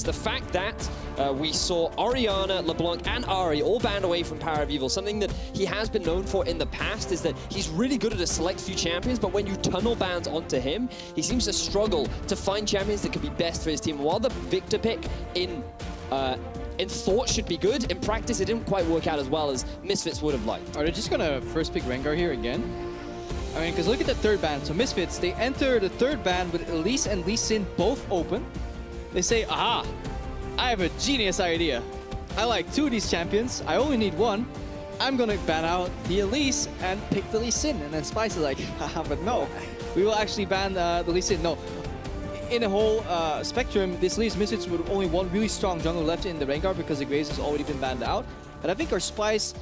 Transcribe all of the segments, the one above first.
Misfits. The fact that we saw Orianna, LeBlanc, and Ahri all banned away from PowerOfEvil, something that he has been known for in the past is that he's really good at a select few champions, but when you tunnel bans onto him, he seems to struggle to find champions that could be best for his team. While the Victor pick in thought should be good, in practice it didn't quite work out as well as Misfits would have liked. Are they just gonna first pick Rengar here again? I mean, because look at the third ban. So Misfits, they enter the third ban with Elise and Lee Sin both open. They say, aha, I have a genius idea. I like 2 of these champions. I only need 1. I'm gonna ban out the Elise and pick the Lee Sin. And then Splyce is like, haha, but no. We will actually ban the Lee Sin. No. In the whole spectrum, this leaves Misfits with only 1 really strong jungler left in the Rengar because the Graves has already been banned out. But I think our Splyce,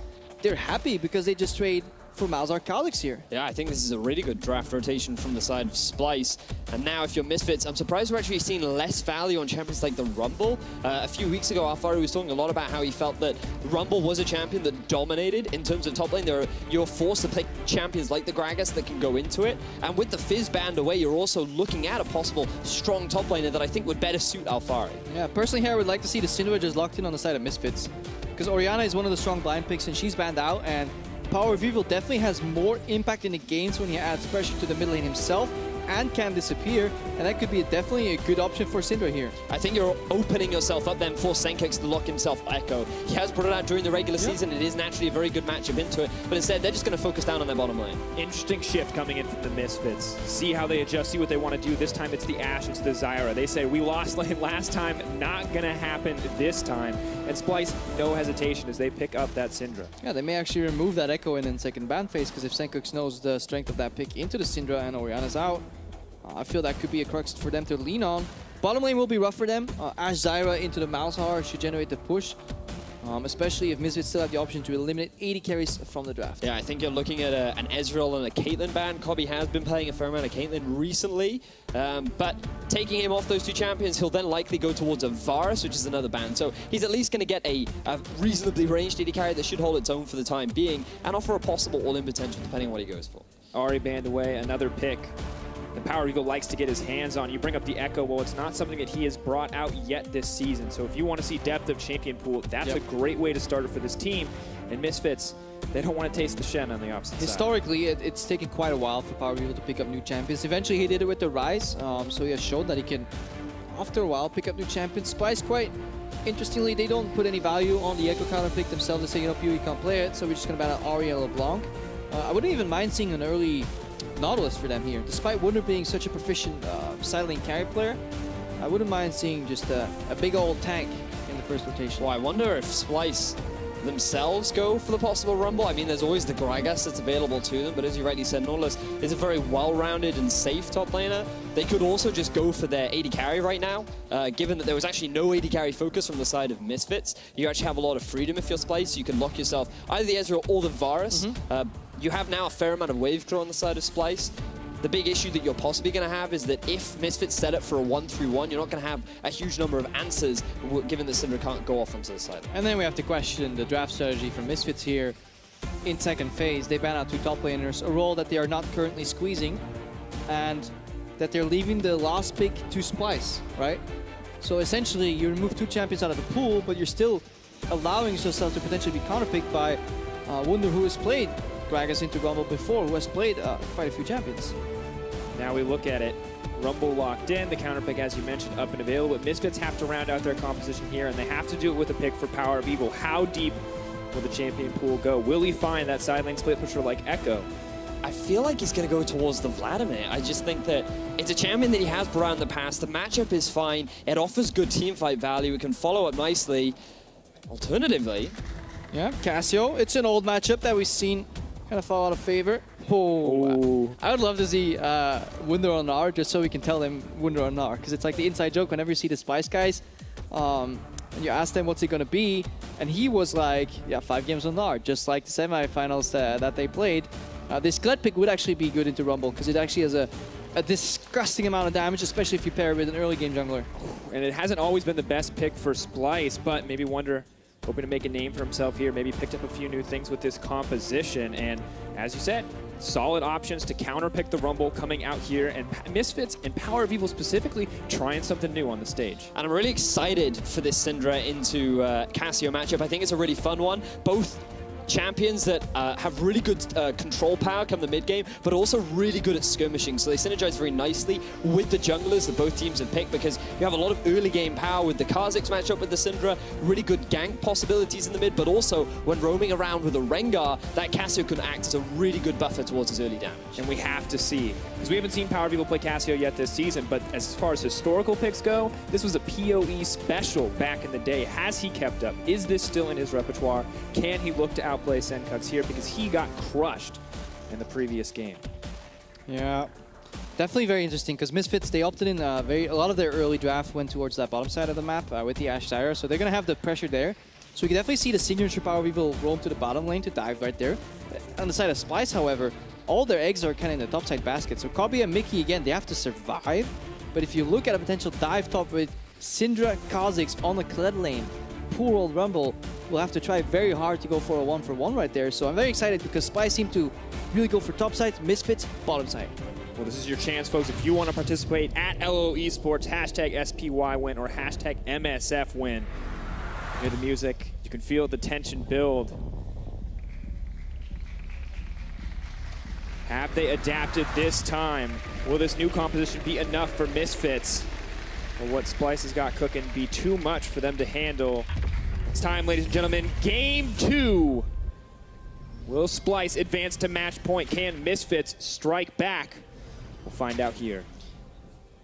they're happy because they just trade for Malzahar Kha'Zix here. Yeah, I think this is a really good draft rotation from the side of Splyce. And now if you're Misfits, I'm surprised we're actually seeing less value on champions like the Rumble. A few weeks ago, Alphari was talking a lot about how he felt that Rumble was a champion that dominated in terms of top lane. You're forced to pick champions like the Gragas that can go into it. And with the Fizz banned away, you're also looking at a possible strong top laner that I think would better suit Alphari. Yeah, personally here I would like to see the Syndra just locked in on the side of Misfits. Because Orianna is one of the strong blind picks and she's banned out, and PowerOfEvil definitely has more impact in the games when he adds pressure to the mid lane himself and can disappear, and that could be definitely a good option for Syndra here. I think you're opening yourself up then for Sencux to lock himself Echo. He has brought it out during the regular season. It is naturally a very good matchup into it, but instead they're just going to focus down on their bottom lane. Interesting shift coming in from the Misfits. See how they adjust, see what they want to do. This time it's the Ashe, it's the Zyra. They say, we lost lane last time, not going to happen this time. And Splyce, no hesitation as they pick up that Syndra. Yeah, they may actually remove that Echo in second ban phase, because if Sencux knows the strength of that pick into the Syndra and Orianna's out, I feel that could be a crux for them to lean on. Bottom lane will be rough for them. Ashe Zyra into the Malzahar should generate the push, especially if Misfits still have the option to eliminate 80 carries from the draft. Yeah, I think you're looking at an Ezreal and a Caitlyn ban. Kobbe has been playing a fair amount of Caitlyn recently, but taking him off those 2 champions, he'll then likely go towards a Varus, which is another ban. So he's at least going to get a reasonably ranged AD carry that should hold its own for the time being and offer a possible all-in potential depending on what he goes for. Ahri banned away, another pick the PowerOfEvil likes to get his hands on. You bring up the Echo, well, it's not something that he has brought out yet this season. So if you want to see depth of champion pool, that's a great way to start it for this team. And Misfits, they don't want to taste the Shen on the opposite side. Historically, it's taken quite a while for PowerOfEvil to pick up new champions. Eventually, he did it with the Rise, so he has shown that he can, after a while, pick up new champions. Splyce, quite interestingly, they don't put any value on the Echo counter pick themselves. They say, you know, you can't play it, so we're just going to ban out Ahri and LeBlanc. I wouldn't even mind seeing an early Nautilus for them here. Despite Wunder being such a proficient side lane carry player, I wouldn't mind seeing just a big old tank in the first rotation. Well, I wonder if Splyce themselves go for the possible Rumble. I mean, there's always the Gragas that's available to them, but as you rightly said, Nautilus is a very well-rounded and safe top laner. They could also just go for their AD carry right now, given that there was actually no AD carry focus from the side of Misfits. You actually have a lot of freedom if you're Splyce. You can lock yourself either the Ezreal or the Varus. You have now a fair amount of wave control on the side of Splyce. The big issue that you're possibly going to have is that if Misfits set up for a 1-3-1, you're not going to have a huge number of answers, given that Syndra can't go off onto the side. And then we have to question the draft strategy for Misfits here. In second phase, they ban out 2 top laners, a role that they are not currently squeezing, and that they're leaving the last pick to Splyce, right? So essentially, you remove 2 champions out of the pool, but you're still allowing yourself to potentially be counterpicked by Wunder, who has played Gragas into Rumble before, who has played quite a few champions. Now we look at it. Rumble locked in, the counterpick, as you mentioned, up and available. But Misfits have to round out their composition here, and they have to do it with a pick for PowerOfEvil. How deep will the champion pool go? Will he find that side lane split pusher like Echo? I feel like he's going to go towards the Vladimir. I just think that it's a champion that he has brought out in the past. The matchup is fine. It offers good teamfight value. It can follow up nicely. Alternatively, yeah, Cassio. It's an old matchup that we've seen kind of fall out of favor. Oh, I would love to see Wunder on Gnar, just so we can tell them Wunder on Gnar, because it's like the inside joke whenever you see the Splyce guys, and you ask them what's he gonna be, and he was like, yeah, 5 games on Gnar, just like the semifinals that they played. This Kled pick would actually be good into Rumble, because it actually has a disgusting amount of damage, especially if you pair it with an early game jungler. And it hasn't always been the best pick for Splyce, but maybe Wunder hoping to make a name for himself here. Maybe picked up a few new things with this composition. And as you said, solid options to counterpick the Rumble coming out here. And Misfits and PowerOfEvil specifically trying something new on the stage. And I'm really excited for this Syndra into KaKAO matchup. I think it's a really fun one. Both champions that have really good control power come the mid game, but also really good at skirmishing. So they synergize very nicely with the junglers that both teams have picked, because you have a lot of early game power with the Kha'Zix matchup with the Syndra, really good gank possibilities in the mid, but also when roaming around with a Rengar, that KaKAO can act as a really good buffer towards his early damage. And we have to see, because we haven't seen PowerOfEvil play KaKAO yet this season, but as far as historical picks go, this was a PoE special back in the day. Has he kept up? Is this still in his repertoire? Can he look to outplay Sencux here, because he got crushed in the previous game? Yeah, definitely very interesting, because Misfits, they opted in a lot of their early draft went towards that bottom side of the map with the Ashe Zyra, so they're going to have the pressure there. So we can definitely see the signature PowerOfEvil roam to the bottom lane to dive right there. On the side of Splyce, however, all their eggs are kind of in the top side basket. So Kobbe and Mikyx, again, they have to survive. But if you look at a potential dive top with Syndra, Kha'Zix on the Kled lane, poor old Rumble will have to try very hard to go for a 1-for-1 right there. So I'm very excited, because Splyce seem to really go for top side, Misfits, bottom side. Well, this is your chance, folks. If you want to participate at LO Esports, hashtag SPYWin or hashtag MSFWin. Hear the music. You can feel the tension build. Have they adapted this time? Will this new composition be enough for Misfits? Or what Splyce has got cooking be too much for them to handle? It's time, ladies and gentlemen. Game 2. Will Splyce advance to match point? Can Misfits strike back? We'll find out here.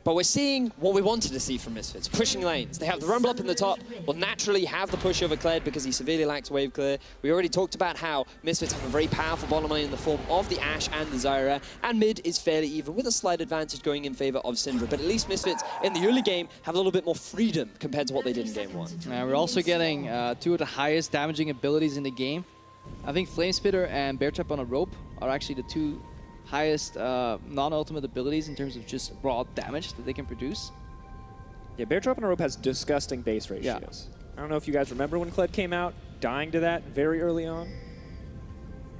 But we're seeing what we wanted to see from Misfits, pushing lanes. They have the Rumble up in the top, will naturally have the push over Kled because he severely lacks wave clear. We already talked about how Misfits have a very powerful bottom lane in the form of the Ashe and the Zyra, and mid is fairly even, with a slight advantage going in favor of Syndra. But at least Misfits in the early game have a little bit more freedom compared to what they did in game 1. We're also getting two of the highest damaging abilities in the game. I think Flamespitter and Bear Trap on a Rope are actually the two highest non-ultimate abilities in terms of just raw damage that they can produce. Yeah, Bear Trap on a Rope has disgusting base ratios. Yeah. I don't know if you guys remember when Kled came out, dying to that very early on.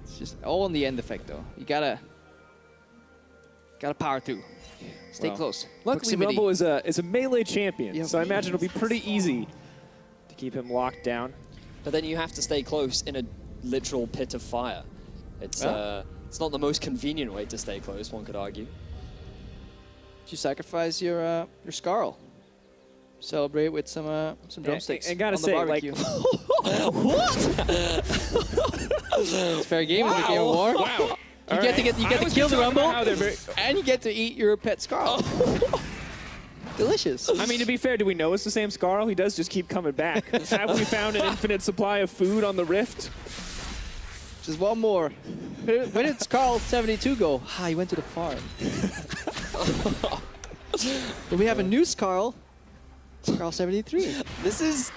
It's just all on the end effect, though. You gotta power through. Stay close. Luckily, Rumble is a melee champion, so I imagine it'll be pretty easy to keep him locked down. But then you have to stay close in a literal pit of fire. It's not the most convenient way to stay close, one could argue. You sacrifice your Skarl. Celebrate with some drumsticks. And gotta say, like, What? It's fair game in the game of war. Wow. You get to kill the Rumble, and you get to eat your pet Skarl. Delicious. I mean, to be fair, do we know it's the same Skarl? He does just keep coming back. Have we found an infinite supply of food on the Rift? Just one more. Where did Skarl 72 go? He went to the farm. But we have a new Skarl 73. This is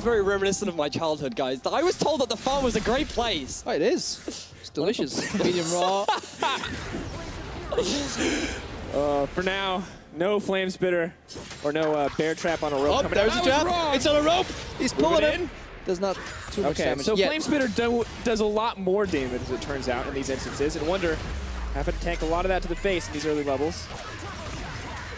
very reminiscent of my childhood, guys. I was told that the farm was a great place. Oh, it is. It's delicious. Medium raw. For now, no Flamespitter or no Bear Trap on a rope. Oh, there's a trap. It's on a rope. He's pulling it. Does not too much damage. So Flamespitter does a lot more damage, as it turns out, in these instances. And Wunder having to tank a lot of that to the face in these early levels.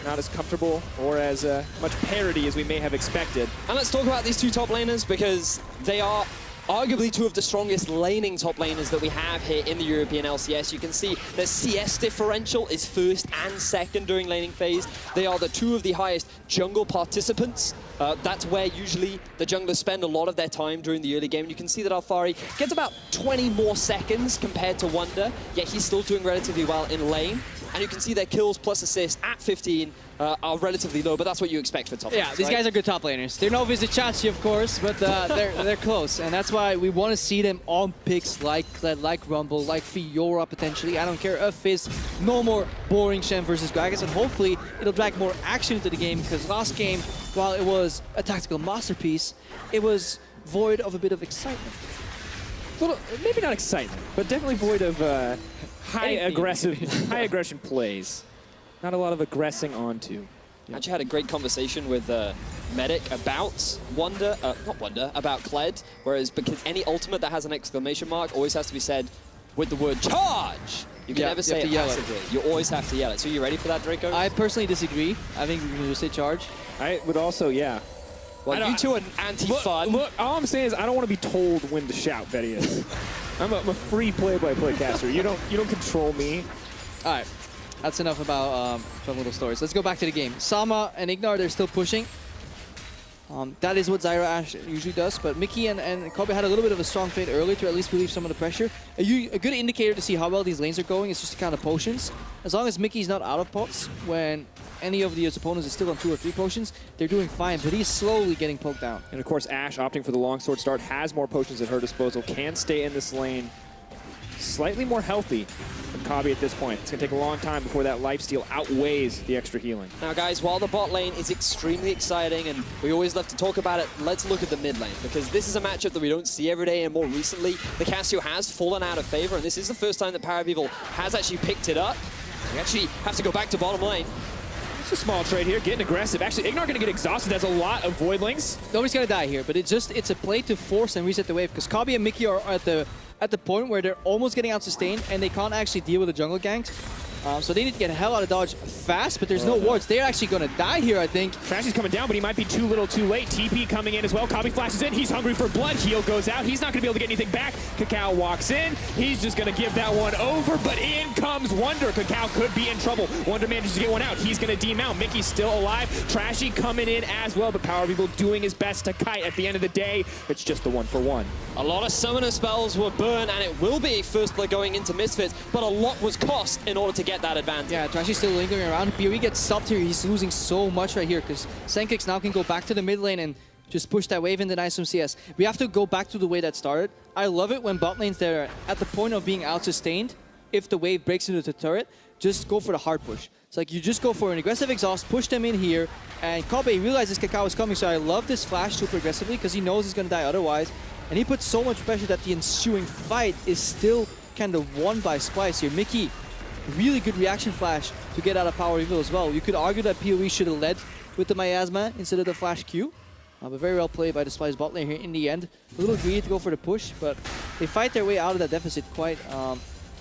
Not as comfortable or as much parity as we may have expected. And let's talk about these two top laners, because they are arguably two of the strongest laning top laners that we have here in the European LCS. You can see the CS differential is first and second during laning phase. They are the two of the highest jungle participants. That's where usually the junglers spend a lot of their time during the early game. And you can see that Alphari gets about 20 more seconds compared to Wunder, yet he's still doing relatively well in lane. And you can see their kills plus assists at 15 are relatively low, but that's what you expect for top laners. Yeah, these guys are good top laners. They're no Chachi, of course, but they're close. And that's why we want to see them on picks like Kled, like Rumble, like Fiora potentially. I don't care if Fizz, no more boring Shen versus Gragas, and hopefully it'll drag more action into the game, because last game, while it was a tactical masterpiece, it was void of a bit of excitement. Well, maybe not excitement, but definitely void of high aggression plays. Not a lot of aggressing onto. I actually had a great conversation with medic about Wunder, not Wunder, about Kled, whereas because any ultimate that has an exclamation mark always has to be said with the word charge. You can never say it passively. You always have to yell it. So are you ready for that, Draco? I personally disagree. I think we can just say charge. I would also, yeah. Well, you two are anti-fun. Look, all I'm saying is I don't want to be told when to shout, Vedius. I'm a free play-by-play caster. You don't control me. All right. That's enough about fun little stories. Let's go back to the game. Sama and IgNar, they're still pushing. That is what Zyra Ashe usually does, but Mikyx and Kobbe had a little bit of a strong fade earlier to at least relieve some of the pressure. A good indicator to see how well these lanes are going is just to count the potions. As long as Mikyx's not out of pots, when any of the opponents is still on 2 or 3 potions, they're doing fine, but he's slowly getting poked down. And of course, Ashe, opting for the longsword start, has more potions at her disposal, can stay in this lane slightly more healthy than Kobbe at this point. It's going to take a long time before that lifesteal outweighs the extra healing. Now, guys, while the bot lane is extremely exciting, and we always love to talk about it, let's look at the mid lane, because this is a matchup that we don't see every day, and more recently, the Cassio has fallen out of favor, and this is the first time that PowerOfEvil has actually picked it up. We actually have to go back to bottom lane. It's a small trade here, getting aggressive. Actually, IgNar going to get exhausted. That's a lot of Voidlings. Nobody's going to die here, but it's a play to force and reset the wave, because Kobbe and Mikyx are at the point where they're almost getting out-sustained and they can't actually deal with the jungle ganks. So they need to get the hell out of dodge fast, but there's no wards. They're actually going to die here, I think. Trashy's coming down, but he might be too little too late. TP coming in as well. Kobbe flashes in. He's hungry for blood. Heal goes out. He's not going to be able to get anything back. KaKAO walks in. He's just going to give that one over, but in comes Wunder. KaKAO could be in trouble. Wunder manages to get one out. He's going to demount. Mikyx's still alive. Trashy coming in as well, but PowerOfEvil doing his best to kite. At the end of the day, it's just the 1-for-1. A lot of summoner spells were burned, and it will be first play going into Misfits, but a lot was cost in order to get that advantage. Yeah, Trashy's still lingering around. PoE gets stopped here. He's losing so much right here because Sencux now can go back to the mid lane and just push that wave and deny some CS. We have to go back to the way that started. I love it when bot lanes that are at the point of being out-sustained, if the wave breaks into the turret, just go for the hard push. It's like you just go for an aggressive exhaust, push them in here, and Kobbe realizes KaKAO is coming, so I love this flash super aggressively because he knows he's going to die otherwise. And he puts so much pressure that the ensuing fight is still kind of won by Splyce here. Mikyx, really good reaction flash to get out of PowerOfEvil as well. You could argue that PoE should have led with the miasma instead of the flash Q. But very well played by the Splyce bot lane here in the end. A little greedy to go for the push, but they fight their way out of that deficit quite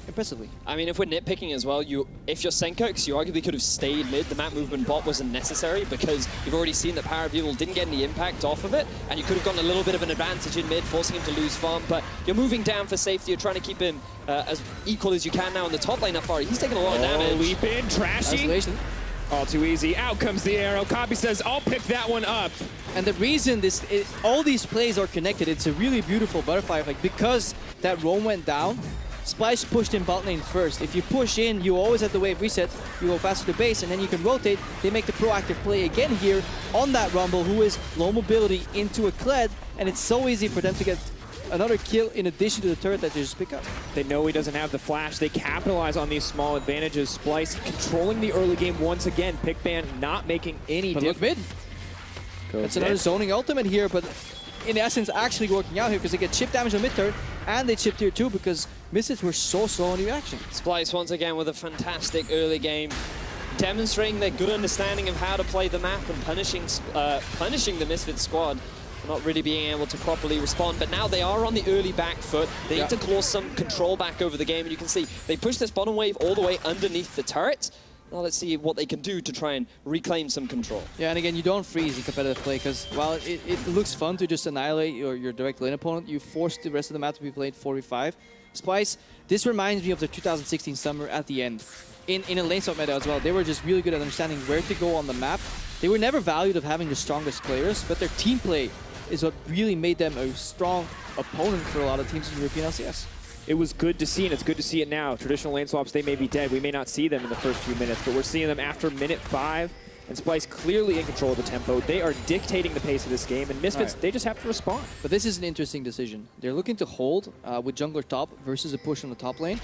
impressively. I mean, if we're nitpicking as well, if you're Sencux, you arguably could have stayed mid. The map movement bot wasn't necessary because you've already seen that PowerOfEvil didn't get any impact off of it, and you could have gotten a little bit of an advantage in mid, forcing him to lose farm, but you're moving down for safety. You're trying to keep him as equal as you can now in the top lane. Alphari, he's taking a lot of damage. Leap in, Trashy. All too easy. Out comes the arrow. Kobbe says, I'll pick that one up. And the reason all these plays are connected, it's a really beautiful butterfly effect because that roam went down. Splyce pushed in bot lane first. If you push in, you always have the wave reset. You go faster to base, and then you can rotate. They make the proactive play again here on that Rumble, who is low mobility into a Kled, and it's so easy for them to get another kill in addition to the turret that they just pick up. They know he doesn't have the flash. They capitalize on these small advantages. Splyce controlling the early game once again. Pickban not making any difference. Look mid. That's another zoning ultimate here, but in essence actually working out here because they get chip damage on mid turret and they chip tier 2 because Misfits were so slow on the reaction. Splyce once again with a fantastic early game, demonstrating their good understanding of how to play the map and punishing the Misfits squad for not really being able to properly respond. But now they are on the early back foot. They need to claw some control back over the game, and you can see they push this bottom wave all the way underneath the turret. Now let's see what they can do to try and reclaim some control. Yeah, and again, you don't freeze in competitive play because while it looks fun to just annihilate your direct lane opponent, you force the rest of the map to be played 4v5. Splyce, this reminds me of the 2016 summer at the end. In a lane swap meta as well, they were just really good at understanding where to go on the map. They were never valued of having the strongest players, but their team play is what really made them a strong opponent for a lot of teams in European LCS. It was good to see, and it's good to see it now. Traditional lane swaps, they may be dead. We may not see them in the first few minutes, but we're seeing them after minute 5. And Splyce clearly in control of the tempo. They are dictating the pace of this game, and Misfits, they just have to respond. But this is an interesting decision. They're looking to hold with jungler top versus a push on the top lane,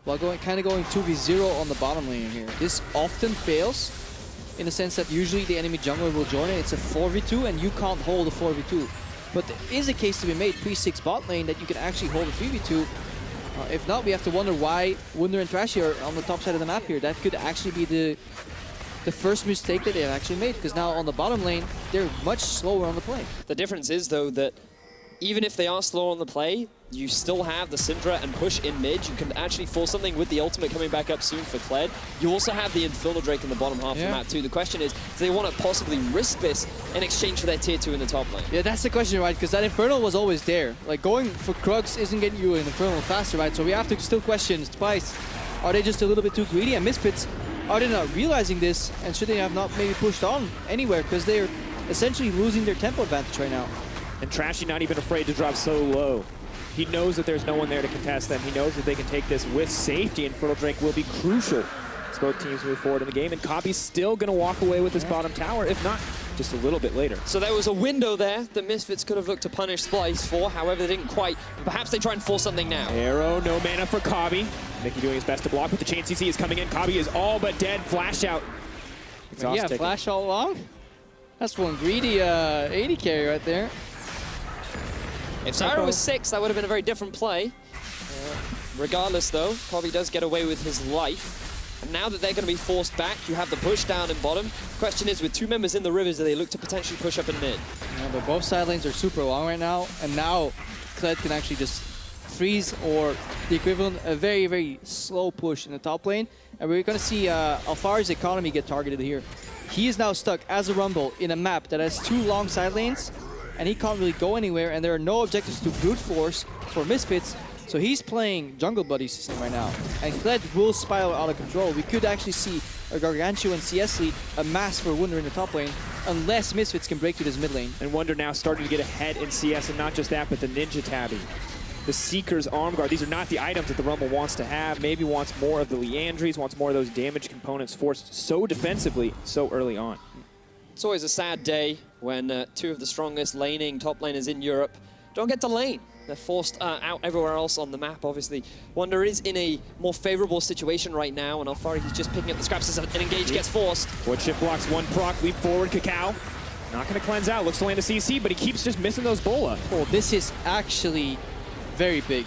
while kind of going 2v0 on the bottom lane here. This often fails, in the sense that usually the enemy jungler will join it. It's a 4v2, and you can't hold a 4v2. But there is a case to be made pre-6 bot lane that you can actually hold a 3v2. If not, we have to wonder why Wunder and Trashy are on the top side of the map here. That could actually be the first mistake that they've actually made, because now on the bottom lane, they're much slower on the play. The difference is, though, that even if they are slow on the play, you still have the Syndra and push in mid. You can actually force something with the ultimate coming back up soon for Kled. You also have the Infernal Drake in the bottom half of the map too. The question is, do they want to possibly risk this in exchange for their tier 2 in the top lane? Yeah, that's the question, right? Because that Infernal was always there. Like, going for Krugs isn't getting you an Infernal faster, right? So we have to still question Splice. Are they just a little bit too greedy? And Misfits, are they not realizing this? And should they have not maybe pushed on anywhere? Because they're essentially losing their tempo advantage right now. And Trashy not even afraid to drop so low. He knows that there's no one there to contest them. He knows that they can take this with safety, and Infernal Drake will be crucial as both teams move forward in the game. And Kobbe's still going to walk away with this bottom tower, if not just a little bit later. So there was a window there that Misfits could have looked to punish Splice for. However, they didn't quite. Perhaps they try and force something now. Arrow, no mana for Kobbe. Mikyx doing his best to block, but the chain CC is coming in. Kobbe is all but dead. Flash out. Yeah, flash all along. That's one greedy AD carry right there. If Zyra was 6, that would have been a very different play. Regardless, though, Kobbe does get away with his life. And now that they're going to be forced back, you have the push down in bottom. Question is, with 2 members in the rivers, do they look to potentially push up in mid? Yeah, but both side lanes are super long right now, and now Kled can actually just freeze, or the equivalent, a very, very slow push in the top lane. And we're going to see Alphari's economy get targeted here. He is now stuck as a Rumble in a map that has 2 long side lanes, and he can't really go anywhere, and there are no objectives to brute force for Misfits, so he's playing jungle buddy system right now. And Kled will spiral out of control. We could actually see a gargantuan CS lead amass for Wunder in the top lane, unless Misfits can break to this mid lane. And Wunder now starting to get ahead in CS, and not just that, but the Ninja Tabby. The Seeker's Arm Guard. These are not the items that the Rumble wants to have. Maybe wants more of the Leandries, wants more of those damage components forced so defensively so early on. It's always a sad day when 2 of the strongest laning top laners in Europe don't get to lane. They're forced out everywhere else on the map, obviously. Wunder is in a more favorable situation right now, and Alphari, he's just picking up the scraps as an engage gets forced. Wood chip blocks 1 proc, leap forward, KaKAO. Not going to cleanse out, looks to land a CC, but he keeps just missing those bola. Oh, this is actually very big.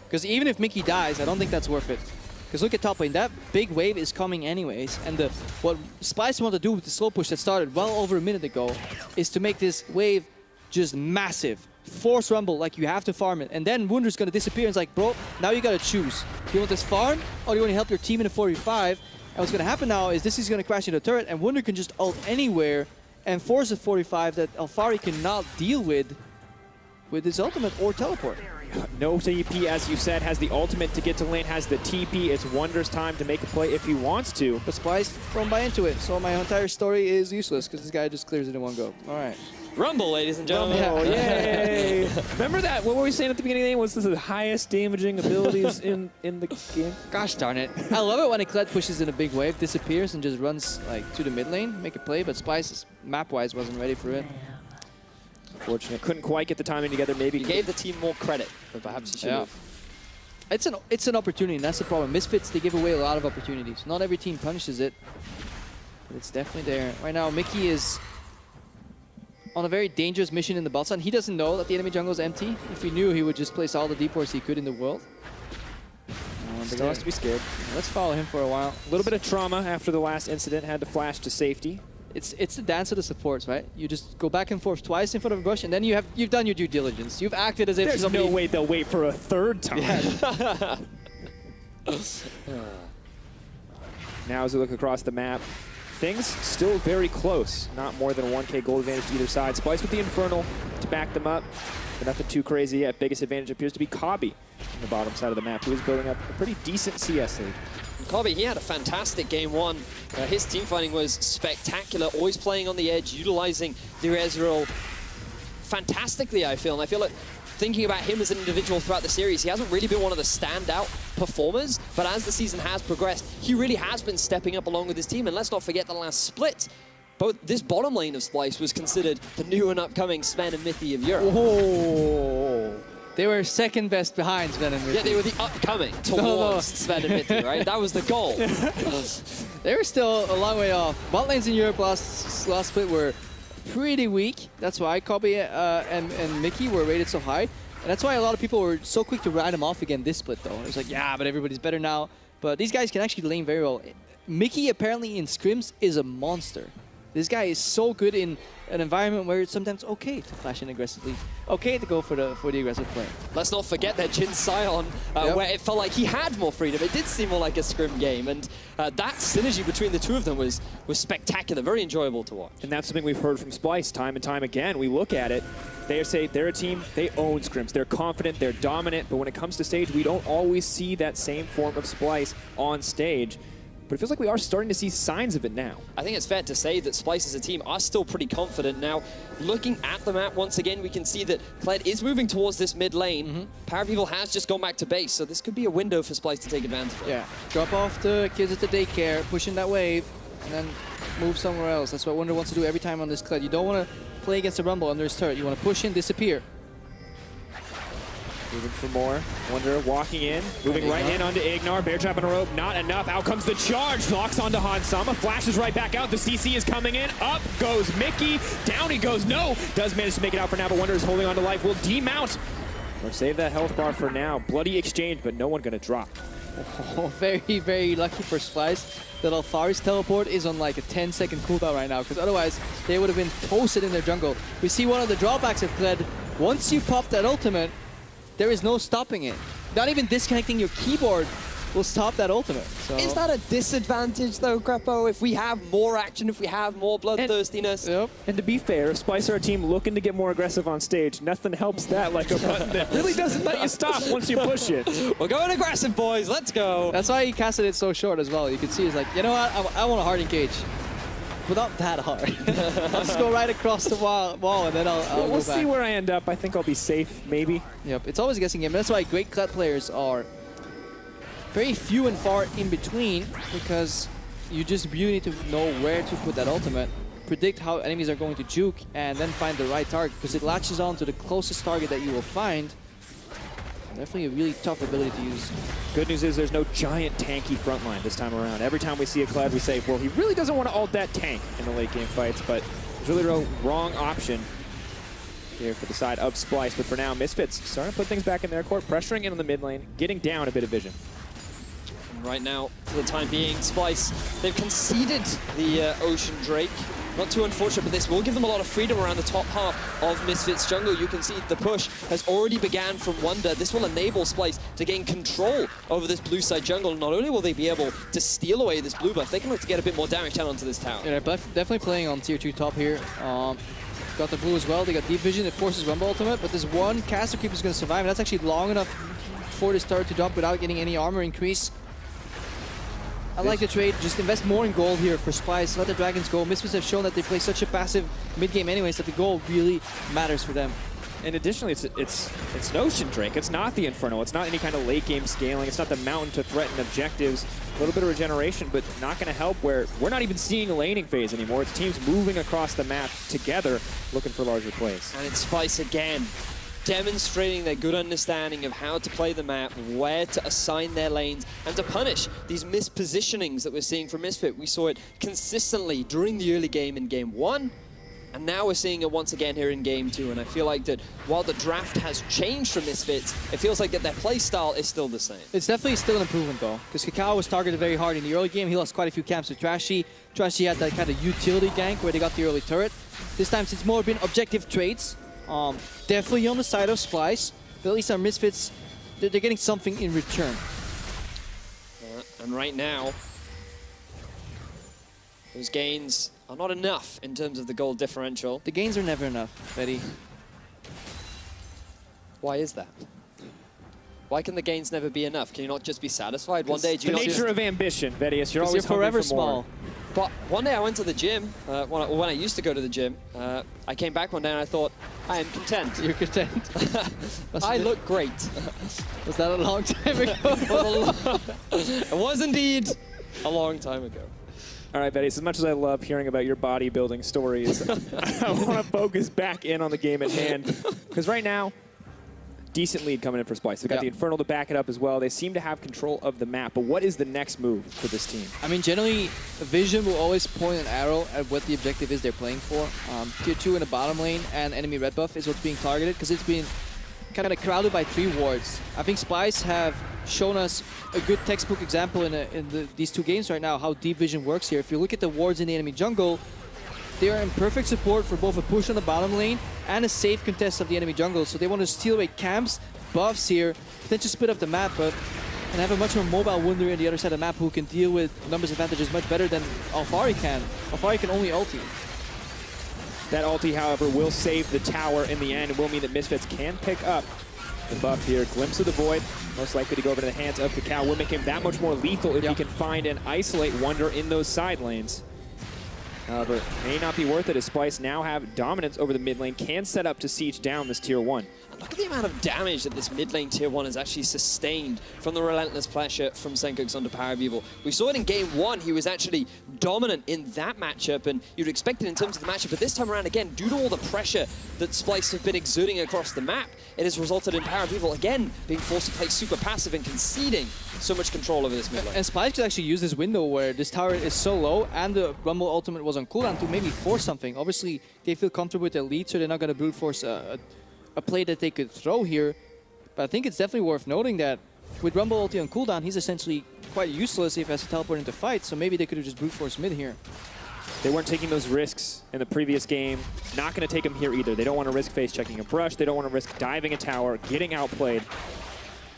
Because even if Mikyx dies, I don't think that's worth it. Because look at top lane, that big wave is coming anyways, and what Splice want to do with the slow push that started well over a minute ago is to make this wave just massive. Force Rumble, like you have to farm it, and then Wunder's going to disappear, and it's like, bro, now you got to choose. Do you want this farm, or do you want to help your team in a 4v5? And what's going to happen now is this is going to crash into a turret, and Wunder can just ult anywhere and force a 45 that Alphari cannot deal with his ultimate or teleport. No TP, as you said, has the ultimate to get to lane, has the TP. It's Wunder's time to make a play if he wants to. But Splice don't buy into it, so my entire story is useless because this guy just clears it in one go. All right. Rumble, ladies and gentlemen. Rumble, yay! Remember that? What were we saying at the beginning of the game? Was this the highest damaging abilities in the game? Gosh darn it. I love it when a Kled pushes in a big wave, disappears, and just runs like to the mid lane, make a play, but Splice, map-wise, wasn't ready for it. Unfortunate. Couldn't quite get the timing together. Maybe he gave the team more credit, but perhaps he should have. It's an opportunity, and that's the problem. Misfits, they give away a lot of opportunities. Not every team punishes it, but it's definitely there. Right now, Mikyx is on a very dangerous mission in the bot side. He doesn't know that the enemy jungle is empty. If he knew, he would just place all the depots he could in the world. Still has to be scared. Let's follow him for a while. A little bit of trauma after the last incident. Had to flash to safety. It's the dance of the supports, right? You just go back and forth twice in front of a bush, and then you've done your due diligence. You've acted as if there's somebody... no way they'll wait for a 3rd time. Yeah. Now as we look across the map, things still very close. Not more than a 1K gold advantage to either side. Splice with the Infernal to back them up, but nothing too crazy yet. Biggest advantage appears to be Kobbe on the bottom side of the map, who is building up a pretty decent CS lead. Kobbe, he had a fantastic game 1. His team fighting was spectacular, always playing on the edge, utilizing the Ezreal fantastically, I feel. And I feel like thinking about him as an individual throughout the series, he hasn't really been one of the standout performers, but as the season has progressed, he really has been stepping up along with his team. And let's not forget the last split. This bottom lane of Splice was considered the new and upcoming Sven and Mithy of Europe. Oh. They were second best behind Sven and Mithy. Yeah, they were the upcoming towards Sven and Mithy, right? That was the goal. They were still a long way off. Bot lanes in Europe last split were pretty weak. That's why Kobbe and Mikyx were rated so high. And that's why a lot of people were so quick to write them off again this split, though. It was like, yeah, but everybody's better now. But these guys can actually lane very well. Mikyx apparently in scrims is a monster. This guy is so good in an environment where it's sometimes okay to flash in aggressively, okay to go for the aggressive play. Let's not forget that Jin Sion, where it felt like he had more freedom. It did seem more like a scrim game, and that synergy between the two of them was spectacular, very enjoyable to watch. And that's something we've heard from Splyce time and time again. We look at it, they say they're a team, they own scrims, they're confident, they're dominant, but when it comes to stage, we don't always see that same form of Splyce on stage. But it feels like we are starting to see signs of it now. I think it's fair to say that Splyce as a team are still pretty confident now. Looking at the map once again, we can see that Kled is moving towards this mid lane. PowerOfEvil has just gone back to base, so this could be a window for Splyce to take advantage of. Yeah, drop off the kids at the daycare, pushing that wave, and then move somewhere else. That's what Wunder wants to do every time on this Kled. You don't want to play against the Rumble under his turret. You want to push in, disappear. Moving for more. Wunder walking in, moving right in onto IgNar. Bear trap on a rope, not enough. Out comes the charge. Locks onto Hansama. Flashes right back out. The CC is coming in. Up goes Mikyx. Down he goes. No! Does manage to make it out for now, but Wunder is holding on to life. Will demount. Or save that health bar for now. Bloody exchange, but no one going to drop. Oh, very, very lucky for Splyce that Alphari's teleport is on like a 10-second cooldown right now, because otherwise they would have been toasted in their jungle. We see one of the drawbacks of Kled. Once you pop that ultimate, there is no stopping it. Not even disconnecting your keyboard will stop that ultimate. So. Is that a disadvantage though, Krepo? If we have more action, if we have more bloodthirstiness? And to be fair, if Splyce are a team looking to get more aggressive on stage, nothing helps that like a button that really doesn't let you stop once you push it. We're going aggressive, boys. Let's go. That's why he casted it so short as well. You can see he's like, you know what? I want a hard engage. But not that hard. I'll just go right across the wall and then I'll we'll see where I end up. I think I'll be safe, maybe. Yep, it's always a guessing game. That's why great Kled players are very few and far in between, because you need to know where to put that ultimate, predict how enemies are going to juke, and then find the right target, because it latches on to the closest target that you will find. Definitely a really tough ability to use. Good news is there's no giant tanky front line this time around. Every time we see a Kled, we say, well, he really doesn't want to ult that tank in the late game fights, but there's really no wrong option here for the side of Splyce. But for now, Misfits starting to put things back in their court, pressuring in on the mid lane, getting down a bit of vision. And right now, for the time being, Splyce, they've conceded the Ocean Drake. Not too unfortunate, but this will give them a lot of freedom around the top half of Misfits jungle. You can see the push has already began from Wunder. This will enable Splyce to gain control over this blue side jungle. Not only will they be able to steal away this blue buff, they can look to get a bit more damage down onto this tower. Yeah, they're definitely playing on tier 2 top here. Got the blue as well. They got deep vision. It forces Rumble ultimate, but this one caster creep is going to survive, and that's actually long enough for this turret to drop without getting any armor increase. I like the trade. Just invest more in gold here for Splyce. Let the dragons go. Misfits have shown that they play such a passive mid-game anyways that the gold really matters for them. And additionally, it's an Ocean Drake. It's not the Inferno. It's not any kind of late-game scaling. It's not the mountain to threaten objectives. A little bit of regeneration, but not going to help where we're not even seeing a laning phase anymore. It's teams moving across the map together, looking for larger plays. And it's Splyce again, demonstrating their good understanding of how to play the map, where to assign their lanes, and to punish these mispositionings that we're seeing from Misfit. We saw it consistently during the early game in Game 1, and now we're seeing it once again here in Game 2. And I feel like that while the draft has changed from Misfits, it feels like that their play style is still the same. It's definitely still an improvement though, because KaKAO was targeted very hard in the early game. He lost quite a few camps with Trashy. Trashy had that kind of utility gank where they got the early turret. This time it's more been objective trades. Definitely on the side of Splyce, but at least our Misfits, they're getting something in return. And right now, those gains are not enough in terms of the gold differential. The gains are never enough, Betty. Why is that? Why can the gains never be enough? Can you not just be satisfied? One day, do you the nature of ambition, Vedius. You're always forever for more. small. But one day I went to the gym, when I used to go to the gym, I came back one day and I thought, I am content. You're content? I look great. Was that a long time ago? It was indeed a long time ago. All right, Betty, as much as I love hearing about your bodybuilding stories, I want to focus back in on the game at hand. Because right now, decent lead coming in for Splyce. They've got the Infernal to back it up as well. They seem to have control of the map. But what is the next move for this team? I mean, generally, Vision will always point an arrow at what the objective is they're playing for. Tier 2 in the bottom lane and enemy red buff is what's being targeted, because it's been kind of crowded by 3 wards. I think Splyce have shown us a good textbook example in these 2 games right now, how deep vision works here. If you look at the wards in the enemy jungle, they are in perfect support for both a push on the bottom lane and a safe contest of the enemy jungle. So they want to steal away camps, buffs here, then just split up the map, and have a much more mobile Wunder in the other side of the map who can deal with numbers advantages much better than Alphari can. Alphari can only ulti. That ulti, however, will save the tower in the end. It will mean that Misfits can pick up the buff here. Glimpse of the Void, most likely to go over to the hands of KaKAO. Will make him that much more lethal if he can find and isolate Wunder in those side lanes. However, it may not be worth it as Splyce now have dominance over the mid lane, can set up to siege down this tier 1. Look at the amount of damage that this mid lane tier 1 has actually sustained from the relentless pressure from Sencux onto PowerOfEvil. We saw it in game 1, he was actually dominant in that matchup, and you'd expect it in terms of the matchup, but this time around again, due to all the pressure that Splyce have been exerting across the map, it has resulted in PowerOfEvil again being forced to play super passive and conceding so much control over this mid lane. And Splyce could actually use this window where this tower is so low and the Rumble ultimate was on cooldown to maybe force something. Obviously, they feel comfortable with their lead, so they're not going to brute force a play that they could throw here. But I think it's definitely worth noting that with Rumble ulti on cooldown, he's essentially quite useless if he has to teleport into fight, so maybe they could have just brute force mid here. They weren't taking those risks in the previous game. Not going to take them here either. They don't want to risk face checking a brush. They don't want to risk diving a tower, getting outplayed.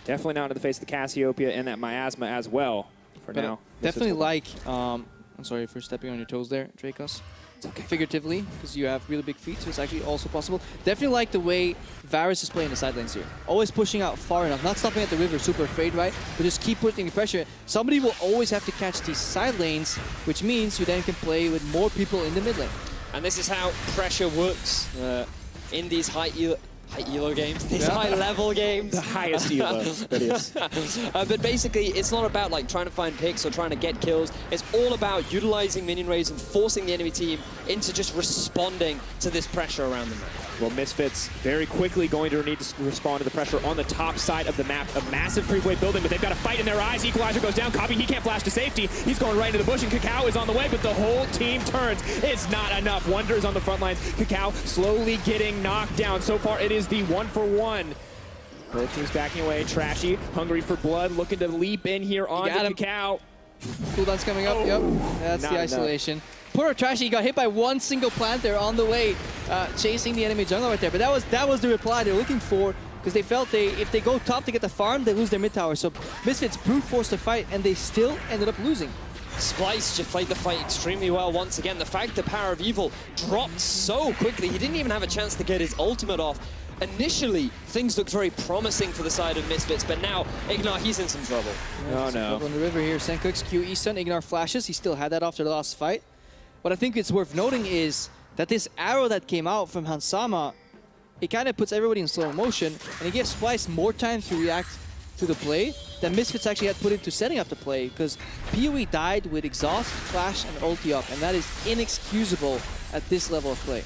Definitely not in the face of the Cassiopeia and that miasma as well for now. Definitely like, I'm sorry for stepping on your toes there, Drakos. It's okay. Figuratively, because you have really big feet, so it's actually also possible. Definitely like the way Varus is playing the side lanes here. Always pushing out far enough, not stopping at the river, super afraid, right? But just keep putting the pressure. Somebody will always have to catch these side lanes, which means you then can play with more people in the mid lane. And this is how pressure works in these high elo games, these high-level games. The highest elo, Vedius. But basically, it's not about like trying to find picks or trying to get kills. It's all about utilizing minion raids and forcing the enemy team into just responding to this pressure around them. Well, Misfits very quickly going to need to respond to the pressure on the top side of the map. A massive three-way building, but they've got a fight in their eyes. Equalizer goes down. Kobbe, he can't flash to safety. He's going right into the bush, and KaKAO is on the way, but the whole team turns. It's not enough. Wunder is on the front lines. KaKAO slowly getting knocked down. So far, it is the 1-for-1. Both teams backing away. Trashy, hungry for blood, looking to leap in here on KaKAO. Cooldown's coming up. Yep, that's the isolation. Enough. Poor Trashy got hit by one single plant there on the way, chasing the enemy jungle right there. But that was the reply they're looking for, because they felt if they go top to get the farm, they lose their mid tower. So Misfits brute forced the fight, and they still ended up losing. Splyce just played the fight extremely well once again. The fact that PowerOfEvil dropped so quickly, he didn't even have a chance to get his ultimate off. Initially, things looked very promising for the side of Misfits, but now IgNar, he's in some trouble. Yeah, trouble on the river here. Sencux, QE stun, IgNar flashes. He still had that after the last fight. What I think it's worth noting is that this arrow that came out from Hansama, it kind of puts everybody in slow motion, and it gives Splyce more time to react to the play than Misfits actually had put into setting up the play, because PoE died with exhaust, flash, and ulti up, and that is inexcusable at this level of play.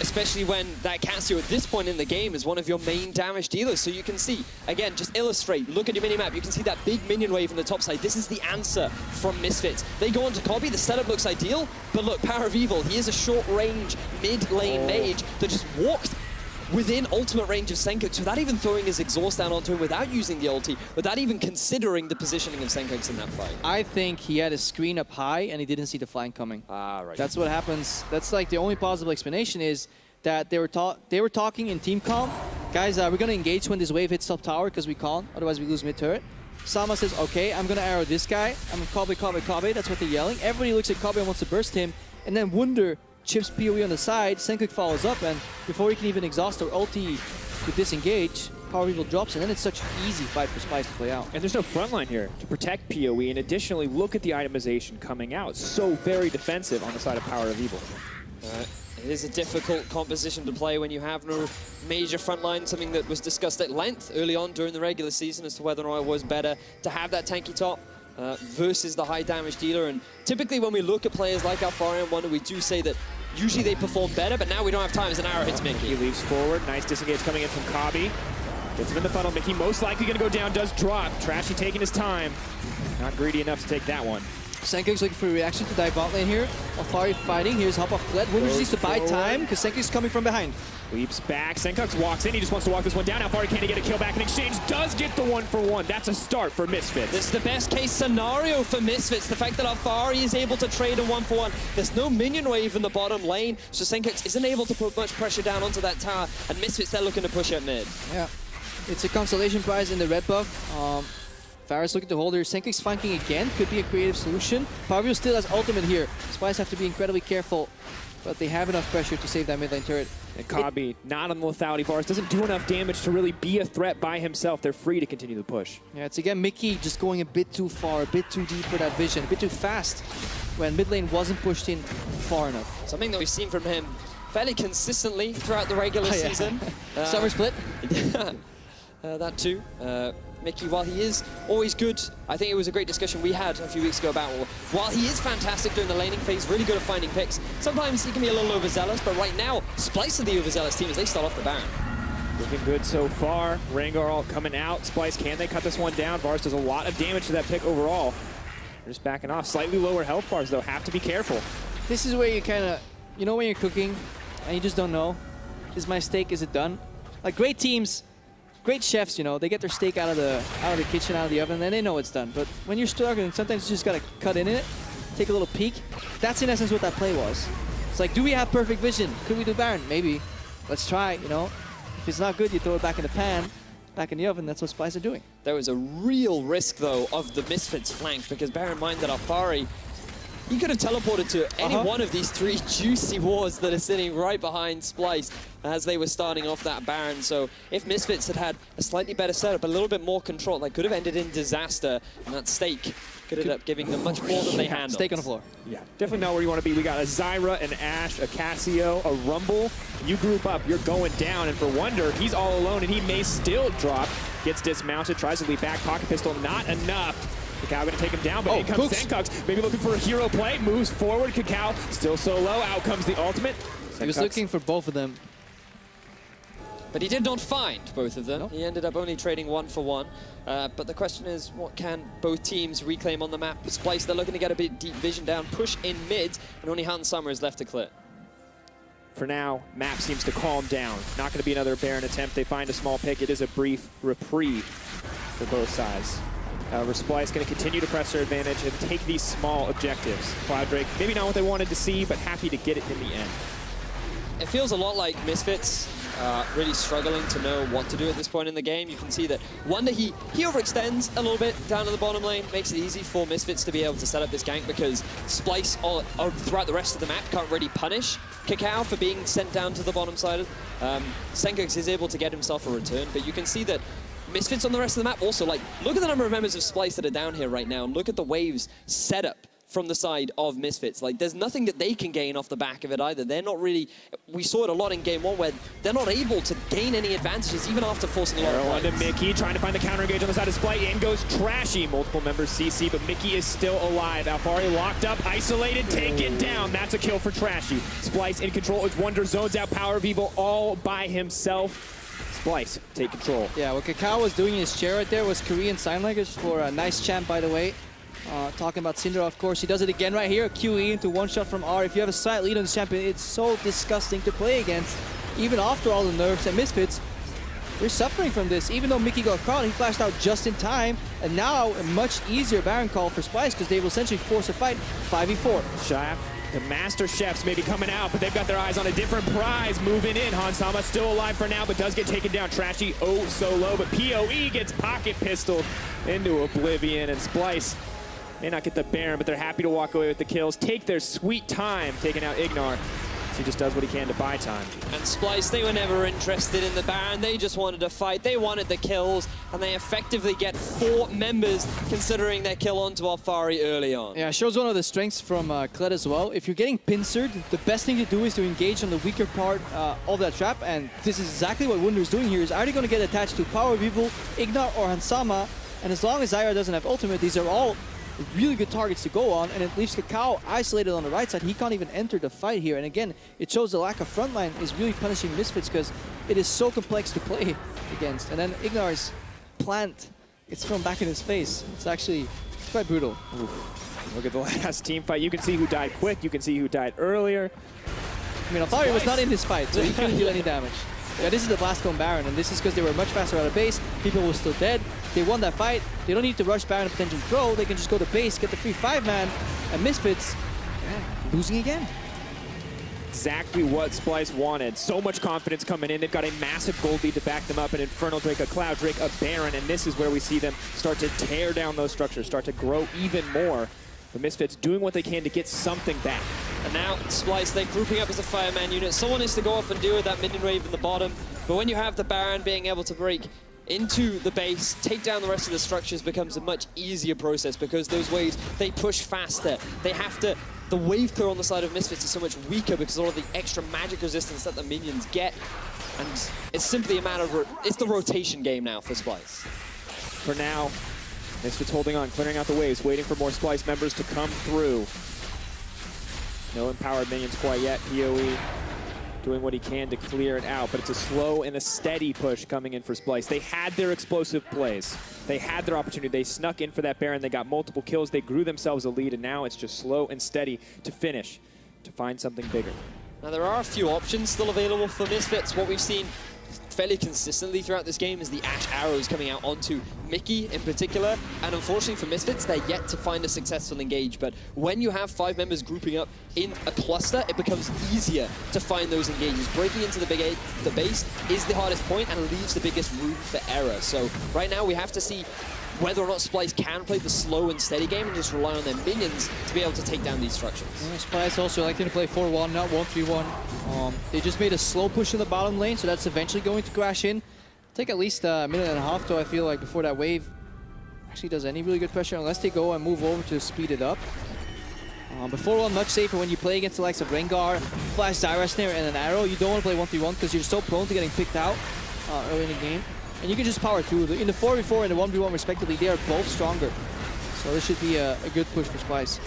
Especially when that Cassio at this point in the game is one of your main damage dealers. So you can see, again, just illustrate, look at your minimap, you can see that big minion wave on the top side. This is the answer from Misfits. They go on to Kobbe, the setup looks ideal, but look, PowerOfEvil, he is a short-range mid-lane mage that just walked within ultimate range of Sencux without even throwing his exhaust down onto him, without using the ulti, without even considering the positioning of Sencux in that fight. I think he had his screen up high and he didn't see the flank coming. Right. That's what happens. That's like the only plausible explanation is that they were talking in team calm. Guys, we're going to engage when this wave hits top tower because we can't, otherwise we lose mid turret. Sama says, okay, I'm going to arrow this guy. I'm going to Kobbe, Kobbe, Kobbe. That's what they're yelling. Everybody looks at Kobbe and wants to burst him. And then Wunder chips PoE on the side, Sencux follows up, and before he can even exhaust or ulti to disengage, PowerOfEvil drops, and then it's such an easy fight for Splyce to play out. And there's no frontline here to protect PoE, and additionally, look at the itemization coming out. So very defensive on the side of PowerOfEvil. It is a difficult composition to play when you have no major frontline, something that was discussed at length early on during the regular season as to whether or not it was better to have that tanky top versus the high damage dealer. And typically when we look at players like Alphari and Wunder, we do say that usually they perform better, but now we don't have time as an arrow hits Mikyx. He leaps forward, nice disengage coming in from Kobbe. Gets him in the funnel, Mikyx most likely gonna go down, does drop. Trashy taking his time. Not greedy enough to take that one. Sencux looking for a reaction to dive bot lane here. Alphari fighting. Here's hop off Kled. Wunder needs to buy time because Sencux is coming from behind. Leaps back. Sencux walks in. He just wants to walk this one down. Alphari can't get a kill back in exchange. Does get the 1-for-1. That's a start for Misfits. This is the best case scenario for Misfits. The fact that Alphari is able to trade a 1-for-1. There's no minion wave in the bottom lane, so Sencux isn't able to put much pressure down onto that tower. And Misfits, they're looking to push at mid. Yeah, it's a consolation prize in the red buff. Varus looking to hold her. Sencux flanking again. Could be a creative solution. PowerOfEvil still has ultimate here. Splyce have to be incredibly careful, but they have enough pressure to save that mid lane turret. And Kobbe, not on the lethality bars, doesn't do enough damage to really be a threat by himself. They're free to continue the push. Yeah, it's again Mikyx just going a bit too far, a bit too deep for that vision, a bit too fast when mid lane wasn't pushed in far enough. Something that we've seen from him fairly consistently throughout the regular season. Summer split. That too. Mikyx, while he is always good, I think it was a great discussion we had a few weeks ago about, while he is fantastic during the laning phase, really good at finding picks, sometimes he can be a little overzealous, but right now, Splyce are the overzealous team as they start off the Baron. Looking good so far. Rengar all coming out. Splyce, can they cut this one down? Varus does a lot of damage to that pick overall. They're just backing off. Slightly lower health bars, though. Have to be careful. This is where you kind of, you know when you're cooking and you just don't know, is my steak, is it done? Like great teams, great chefs, you know, they get their steak out of the kitchen, out of the oven, and then they know it's done. But when you're struggling, sometimes you just gotta cut in it, take a little peek. That's in essence what that play was. It's like, do we have perfect vision? Could we do Baron? Maybe. Let's try, you know. If it's not good, you throw it back in the pan, back in the oven. That's what Splyce are doing. There was a real risk, though, of the Misfits flank, because bear in mind that Alphari, he could have teleported to any one of these three juicy wards that are sitting right behind Splyce as they were starting off that Baron. So if Misfits had had a slightly better setup, a little bit more control, they could have ended in disaster, and that stake could end up giving them much more than they handled. Steak on the floor. Yeah, definitely not where you want to be. We got a Zyra, an Ashe, a Cassiopeia, a Rumble. You group up, you're going down, and for Wunder, he's all alone, and he may still drop. Gets dismounted, tries to lead back, pocket pistol, not enough. KaKAO gonna take him down, but here comes Sencux, maybe looking for a hero play, moves forward, KaKAO still so low, out comes the ultimate. He was looking for both of them. But he did not find both of them. Nope. He ended up only trading 1-for-1. But the question is, what can both teams reclaim on the map? Splyce, they're looking to get a bit deep vision down, push in mid, and only Hunt Summer is left to clear. For now, map seems to calm down. Not gonna be another Baron attempt. They find a small pick. It is a brief reprieve for both sides. However, Splyce going to continue to press their advantage and take these small objectives. Clouddrake, maybe not what they wanted to see, but happy to get it in the end. It feels a lot like Misfits really struggling to know what to do at this point in the game. You can see that Wunder, he overextends a little bit down to the bottom lane, makes it easy for Misfits to be able to set up this gank because Splyce throughout the rest of the map can't really punish KaKAO for being sent down to the bottom side. Sencux is able to get himself a return, but you can see that Misfits on the rest of the map also, like, look at the number of members of Splyce that are down here right now, and look at the waves setup from the side of Misfits. Like, there's nothing that they can gain off the back of it either. They're not really, we saw it a lot in game one where they're not able to gain any advantages even after forcing a lot of points. Mikyx trying to find the counter engage on the side of Splyce. In goes Trashy. Multiple members CC, but Mikyx is still alive. Alphari locked up, isolated, taken down. That's a kill for Trashy. Splyce in control as Wunder zones out PowerOfEvil all by himself. Splyce, take control. Yeah, what KaKAO was doing in his chair right there was Korean sign language for a nice champ, by the way. Talking about Syndra, of course, he does it again right here. QE into one shot from R. If you have a slight lead on this champion, it's so disgusting to play against. Even after all the nerfs and Misfits, we're suffering from this. Even though Mikyx got caught, he flashed out just in time. And now a much easier Baron call for Splyce because they will essentially force a fight 5v4. Shaft. The Master Chefs may be coming out, but they've got their eyes on a different prize moving in. Hansama still alive for now, but does get taken down. Trashy, oh so low, but PoE gets pocket pistoled into oblivion, and Splyce may not get the Baron, but they're happy to walk away with the kills. Take their sweet time taking out IgNar. He just does what he can to buy time. And Splyce, they were never interested in the Baron. They just wanted to fight. They wanted the kills, and they effectively get 4 members considering their kill onto Alphari early on. Yeah, it shows one of the strengths from Kled as well. If you're getting pincered, the best thing to do is to engage on the weaker part of that trap, and this is exactly what Wunder is doing here. He's already going to get attached to PowerOfEvil, IgNar, or Hansama, and as long as Zyra doesn't have ultimate, these are all really good targets to go on, and it leaves KaKAO isolated on the right side. He can't even enter the fight here, and again, it shows the lack of frontline is really punishing Misfits because it is so complex to play against. And then IgNar's plant, it's thrown back in his face. It's actually quite brutal. Oof. Look at the last team fight. You can see who died quick. You can see who died earlier. I mean, Alphari was not in this fight, so he couldn't do any damage. Yeah, this is the Blast Cone Baron, and this is because they were much faster out of base. People were still dead. They won that fight. They don't need to rush Baron and potentially throw. They can just go to base, get the free 5-man, and Misfits, losing again. Exactly what Splyce wanted. So much confidence coming in. They've got a massive gold lead to back them up. An Infernal Drake, a Cloud Drake, a Baron, and this is where we see them start to tear down those structures, start to grow even more. The Misfits doing what they can to get something back. And now Splyce, they're grouping up as a fireman unit. Someone needs to go off and deal with that minion wave in the bottom. But when you have the Baron being able to break into the base, take down the rest of the structures becomes a much easier process because those waves, they push faster. They have to, the wave clear on the side of Misfits is so much weaker because of all of the extra magic resistance that the minions get. And it's simply a matter of, it's the rotation game now for Splyce. For now, Misfits holding on, clearing out the waves, waiting for more Splyce members to come through. No empowered minions quite yet. PoE doing what he can to clear it out, but it's a slow and a steady push coming in for Splyce. They had their explosive plays. They had their opportunity. They snuck in for that Baron. They got multiple kills. They grew themselves a lead, and now it's just slow and steady to finish, to find something bigger. Now, there are a few options still available for Misfits. What we've seen fairly consistently throughout this game is the Ashe arrows coming out onto Mikyx in particular, and unfortunately for Misfits, they're yet to find a successful engage. But when you have 5 members grouping up in a cluster, it becomes easier to find those engages. Breaking into the base is the hardest point and leaves the biggest room for error. So right now we have to see whether or not Splyce can play the slow and steady game and just rely on their minions to be able to take down these structures. Yeah, Splyce also electing to play 4-1, not 1-3-1. They just made a slow push in the bottom lane, so that's eventually going to crash in. Take at least a minute and a half, though, I feel like, before that wave actually does any really good pressure, unless they go and move over to speed it up. But 4-1 much safer when you play against the likes of Rengar, Flash, Zyra Snare, and an arrow. You don't want to play 1-3-1 because you're so prone to getting picked out early in the game. And you can just power through. In the 4v4 and the 1v1 respectively, they are both stronger. So this should be a good push for Splyce.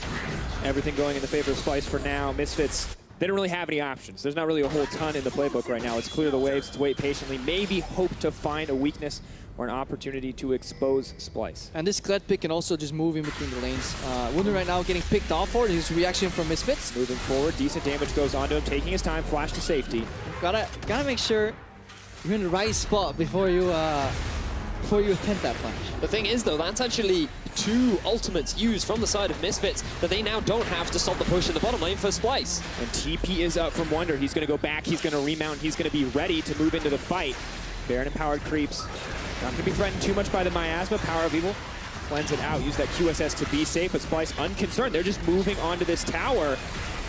Everything going in the favor of Splyce for now. Misfits, they don't really have any options. There's not really a whole ton in the playbook right now. It's clear the waves, it's wait patiently, maybe hope to find a weakness or an opportunity to expose Splyce. And this Kled pick can also just move in between the lanes. Wunder right now getting picked off for it. His reaction from Misfits. Moving forward, decent damage goes onto him, taking his time, flash to safety. Gotta make sure you're in the right spot before you attempt that flash. The thing is, though, that's actually 2 ultimates used from the side of Misfits that they now don't have to stop the push in the bottom lane for Splyce. And TP is up from Wunder. He's going to go back, he's going to remount, he's going to be ready to move into the fight. Baron empowered creeps. Not going to be threatened too much by the miasma. PowerOfEvil cleanse it out, use that QSS to be safe, but Splyce unconcerned. They're just moving onto this tower.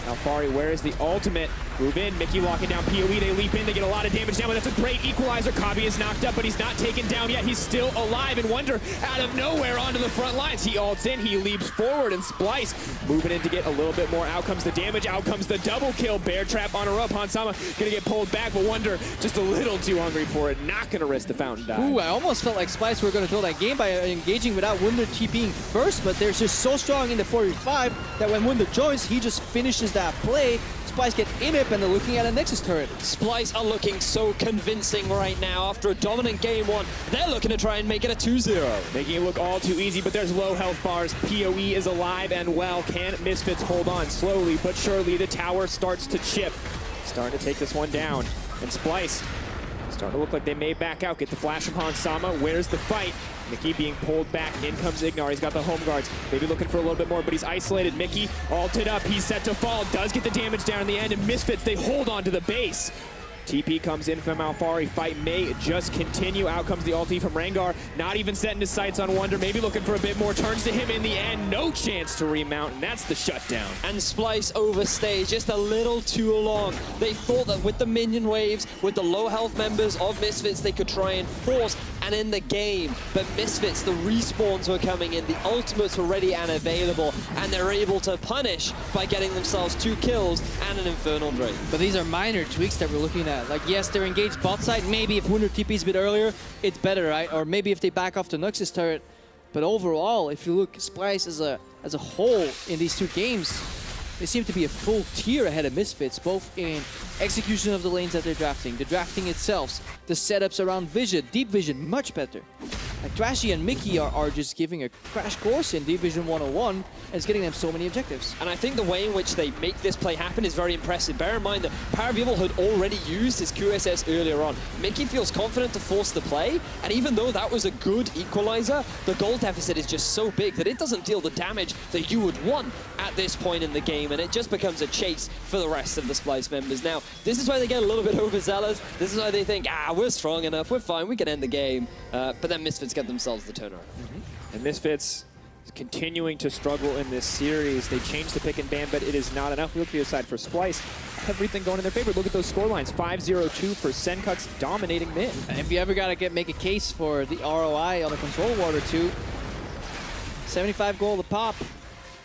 Alphari, where is the ultimate? Move in, Mikyx locking down PoE, they leap in, they get a lot of damage down, but that's a great equalizer. Kobbe is knocked up, but he's not taken down yet. He's still alive, and Wunder out of nowhere onto the front lines. He ults in, he leaps forward, and Splyce moving in to get a little bit more. Out comes the damage, out comes the double kill. Bear trap on a rope, Hansama gonna get pulled back, but Wunder just a little too hungry for it, not gonna risk the fountain dive. Ooh, I almost felt like Splyce were gonna throw that game by engaging without Wunder TPing first, but they're just so strong in the 4v5 that when Wunder joins, he just finishes that play. Splyce get inhib and they're looking at a Nexus turret. Splyce are looking so convincing right now. After a dominant game 1, they're looking to try and make it a 2-0. Making it look all too easy, but there's low health bars. PoE is alive and well. Can Misfits hold on? Slowly but surely, the tower starts to chip. Starting to take this one down. And Splyce starting to look like they may back out. Get the flash upon Sama. Where's the fight? Mikyx being pulled back. In comes IgNar. He's got the home guards. Maybe looking for a little bit more, but he's isolated. Mikyx ulted up. He's set to fall. Does get the damage down in the end, and Misfits, they hold on to the base. TP comes in from Alphari. Fight may just continue. Out comes the ulti from Rengar. Not even setting his sights on Wunder. Maybe looking for a bit more. Turns to him in the end. No chance to remount, and that's the shutdown. And Splyce overstays just a little too long. They thought that with the minion waves, with the low health members of Misfits, they could try and force and end the game. But Misfits, the respawns were coming in. The ultimates were ready and available, and they're able to punish by getting themselves 2 kills and an Infernal Drake. But these are minor tweaks that we're looking at. Like, yes, they're engaged bot side. Maybe if Wunder TPs a bit earlier, it's better, right? Or maybe if they back off the Nexus turret. But overall, if you look Splyce as a whole in these 2 games, they seem to be a full tier ahead of Misfits, both in execution of the lanes that they're drafting, the drafting itself, the setups around vision, deep vision, much better. Like Trashy and Mikyx are just giving a crash course in Division 101, and it's getting them so many objectives. And I think the way in which they make this play happen is very impressive. Bear in mind that PowerOfEvil had already used his QSS earlier on. Mikyx feels confident to force the play, and even though that was a good equalizer, the goal deficit is just so big that it doesn't deal the damage that you would want at this point in the game, and it just becomes a chase for the rest of the Splyce members. Now, this is why they get a little bit overzealous. This is why they think, we're strong enough, we're fine, we can end the game. But then Misfits get themselves the turnaround. And Misfits continuing to struggle in this series. They changed the pick and ban, but it is not enough. We look to the other side for Splyce. Everything going in their favor. Look at those score lines. 5-0-2 for Sencux dominating mid. And if you ever got to make a case for the ROI on a control ward or two, 75 gold a pop.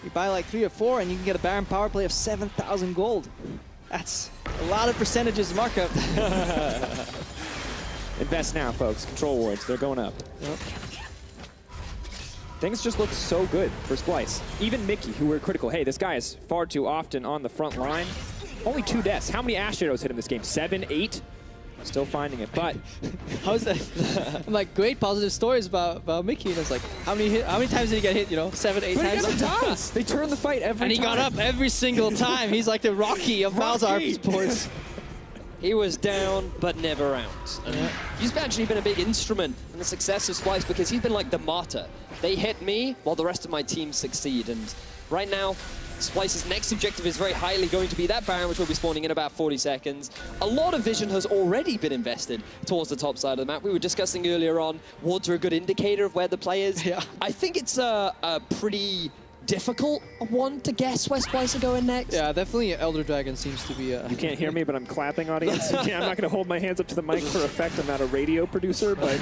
You buy like 3 or 4 and you can get a Baron power play of 7,000 gold. That's a lot of percentages markup. Invest now, folks. Control wards, they're going up. Yep. Things just look so good for Splyce. Even Mikyx, who were critical, hey, this guy is far too often on the front line. Only 2 deaths. How many Ashe arrows hit him this game? 7, 8? Still finding it, but how's that? I'm like, great positive stories about Mikyx, and it's like, how many times did he get hit? You know, 7, 8 times. They turn the fight every time. And he got up every single time. He's like the Rocky of Malzahar sports. He was down, but never out. And he's actually been a big instrument in the success of Splyce because he's been like the martyr. They hit me while the rest of my team succeed. And right now, Splyce's next objective is very highly going to be that Baron, which will be spawning in about 40 seconds. A lot of vision has already been invested towards the top side of the map. We were discussing earlier on, wards are a good indicator of where the play is. Yeah. I think it's a pretty difficult one to guess where Splyce are going next. Yeah, definitely Elder Dragon seems to be You can't hear me, but I'm clapping, audience. Yeah, I'm not going to hold my hands up to the mic for effect. I'm not a radio producer, but